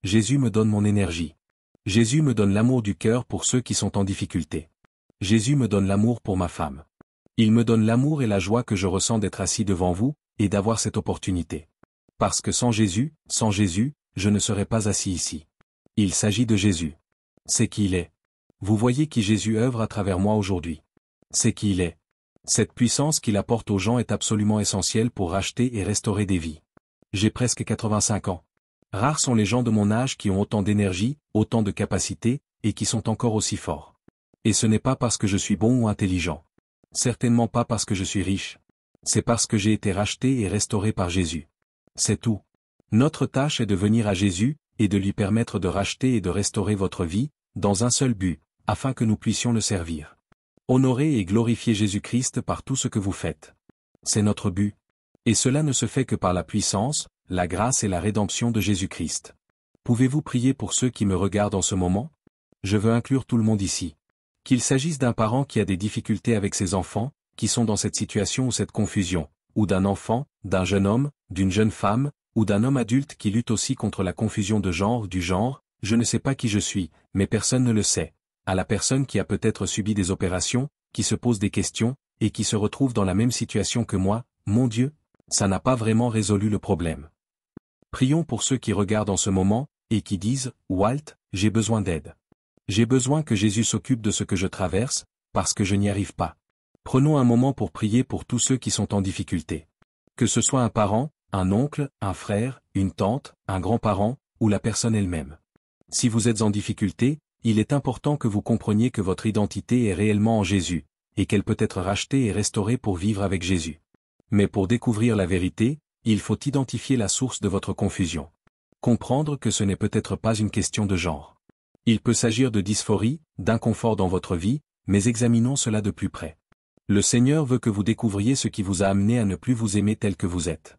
Jésus me donne mon énergie. Jésus me donne l'amour du cœur pour ceux qui sont en difficulté. Jésus me donne l'amour pour ma femme. Il me donne l'amour et la joie que je ressens d'être assis devant vous, et d'avoir cette opportunité. Parce que sans Jésus, je ne serais pas assis ici. Il s'agit de Jésus. C'est qui il est. Vous voyez qui Jésus œuvre à travers moi aujourd'hui. C'est qui il est. Cette puissance qu'il apporte aux gens est absolument essentielle pour racheter et restaurer des vies. J'ai presque 85 ans. Rares sont les gens de mon âge qui ont autant d'énergie, autant de capacités, et qui sont encore aussi forts. Et ce n'est pas parce que je suis bon ou intelligent. Certainement pas parce que je suis riche. C'est parce que j'ai été racheté et restauré par Jésus. C'est tout. Notre tâche est de venir à Jésus, et de lui permettre de racheter et de restaurer votre vie, dans un seul but, afin que nous puissions le servir. Honorer et glorifier Jésus-Christ par tout ce que vous faites. C'est notre but. Et cela ne se fait que par la puissance, la grâce et la rédemption de Jésus-Christ. Pouvez-vous prier pour ceux qui me regardent en ce moment? Je veux inclure tout le monde ici. Qu'il s'agisse d'un parent qui a des difficultés avec ses enfants, qui sont dans cette situation ou cette confusion, ou d'un enfant, d'un jeune homme, d'une jeune femme, ou d'un homme adulte qui lutte aussi contre la confusion de genre, du genre, je ne sais pas qui je suis, mais personne ne le sait. À la personne qui a peut-être subi des opérations, qui se pose des questions, et qui se retrouve dans la même situation que moi, mon Dieu, ça n'a pas vraiment résolu le problème. Prions pour ceux qui regardent en ce moment, et qui disent, Walt, j'ai besoin d'aide. J'ai besoin que Jésus s'occupe de ce que je traverse, parce que je n'y arrive pas. Prenons un moment pour prier pour tous ceux qui sont en difficulté. Que ce soit un parent, un oncle, un frère, une tante, un grand-parent, ou la personne elle-même. Si vous êtes en difficulté, il est important que vous compreniez que votre identité est réellement en Jésus, et qu'elle peut être rachetée et restaurée pour vivre avec Jésus. Mais pour découvrir la vérité, il faut identifier la source de votre confusion. Comprendre que ce n'est peut-être pas une question de genre. Il peut s'agir de dysphorie, d'inconfort dans votre vie, mais examinons cela de plus près. Le Seigneur veut que vous découvriez ce qui vous a amené à ne plus vous aimer tel que vous êtes.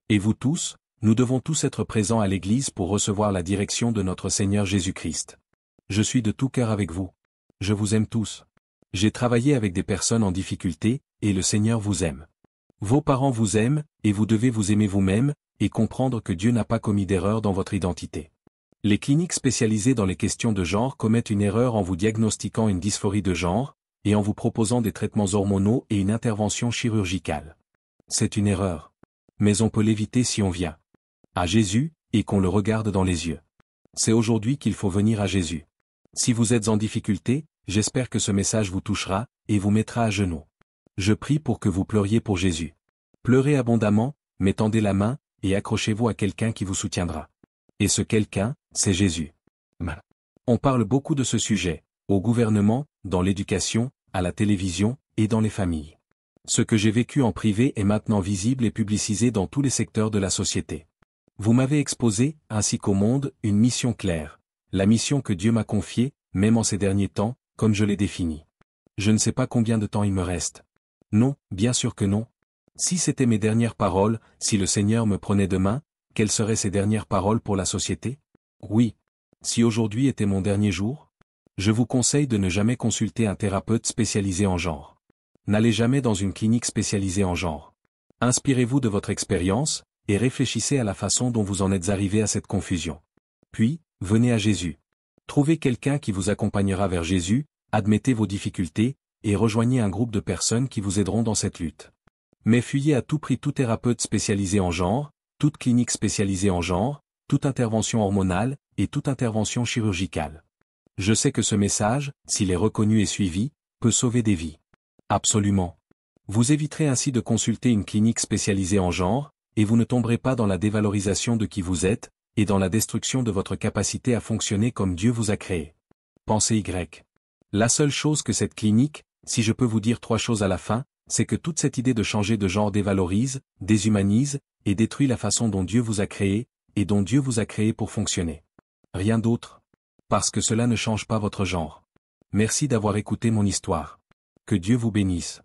Et vous tous, nous devons tous être présents à l'Église pour recevoir la direction de notre Seigneur Jésus-Christ. Je suis de tout cœur avec vous. Je vous aime tous. J'ai travaillé avec des personnes en difficulté, et le Seigneur vous aime. Vos parents vous aiment, et vous devez vous aimer vous-même, et comprendre que Dieu n'a pas commis d'erreur dans votre identité. Les cliniques spécialisées dans les questions de genre commettent une erreur en vous diagnostiquant une dysphorie de genre, et en vous proposant des traitements hormonaux et une intervention chirurgicale. C'est une erreur. Mais on peut l'éviter si on vient à Jésus, et qu'on le regarde dans les yeux. C'est aujourd'hui qu'il faut venir à Jésus. Si vous êtes en difficulté, j'espère que ce message vous touchera, et vous mettra à genoux. Je prie pour que vous pleuriez pour Jésus. Pleurez abondamment, mais tendez la main, et accrochez-vous à quelqu'un qui vous soutiendra. Et ce quelqu'un, c'est Jésus. On parle beaucoup de ce sujet, au gouvernement, dans l'éducation, à la télévision, et dans les familles. Ce que j'ai vécu en privé est maintenant visible et publicisé dans tous les secteurs de la société. Vous m'avez exposé, ainsi qu'au monde, une mission claire. La mission que Dieu m'a confiée, même en ces derniers temps, comme je l'ai définie. Je ne sais pas combien de temps il me reste. Non, bien sûr que non. Si c'était mes dernières paroles, si le Seigneur me prenait demain, quelles seraient ces dernières paroles pour la société? Oui. Si aujourd'hui était mon dernier jour? Je vous conseille de ne jamais consulter un thérapeute spécialisé en genre. N'allez jamais dans une clinique spécialisée en genre. Inspirez-vous de votre expérience, et réfléchissez à la façon dont vous en êtes arrivé à cette confusion. Puis, venez à Jésus. Trouvez quelqu'un qui vous accompagnera vers Jésus, admettez vos difficultés, et rejoignez un groupe de personnes qui vous aideront dans cette lutte. Mais fuyez à tout prix tout thérapeute spécialisé en genre, toute clinique spécialisée en genre, toute intervention hormonale, et toute intervention chirurgicale. Je sais que ce message, s'il est reconnu et suivi, peut sauver des vies. Absolument. Vous éviterez ainsi de consulter une clinique spécialisée en genre, et vous ne tomberez pas dans la dévalorisation de qui vous êtes, et dans la destruction de votre capacité à fonctionner comme Dieu vous a créé. Pensez Y. La seule chose que cette clinique, si je peux vous dire 3 choses à la fin, c'est que toute cette idée de changer de genre dévalorise, déshumanise, et détruit la façon dont Dieu vous a créé, et dont Dieu vous a créé pour fonctionner. Rien d'autre. Parce que cela ne change pas votre genre. Merci d'avoir écouté mon histoire. Que Dieu vous bénisse.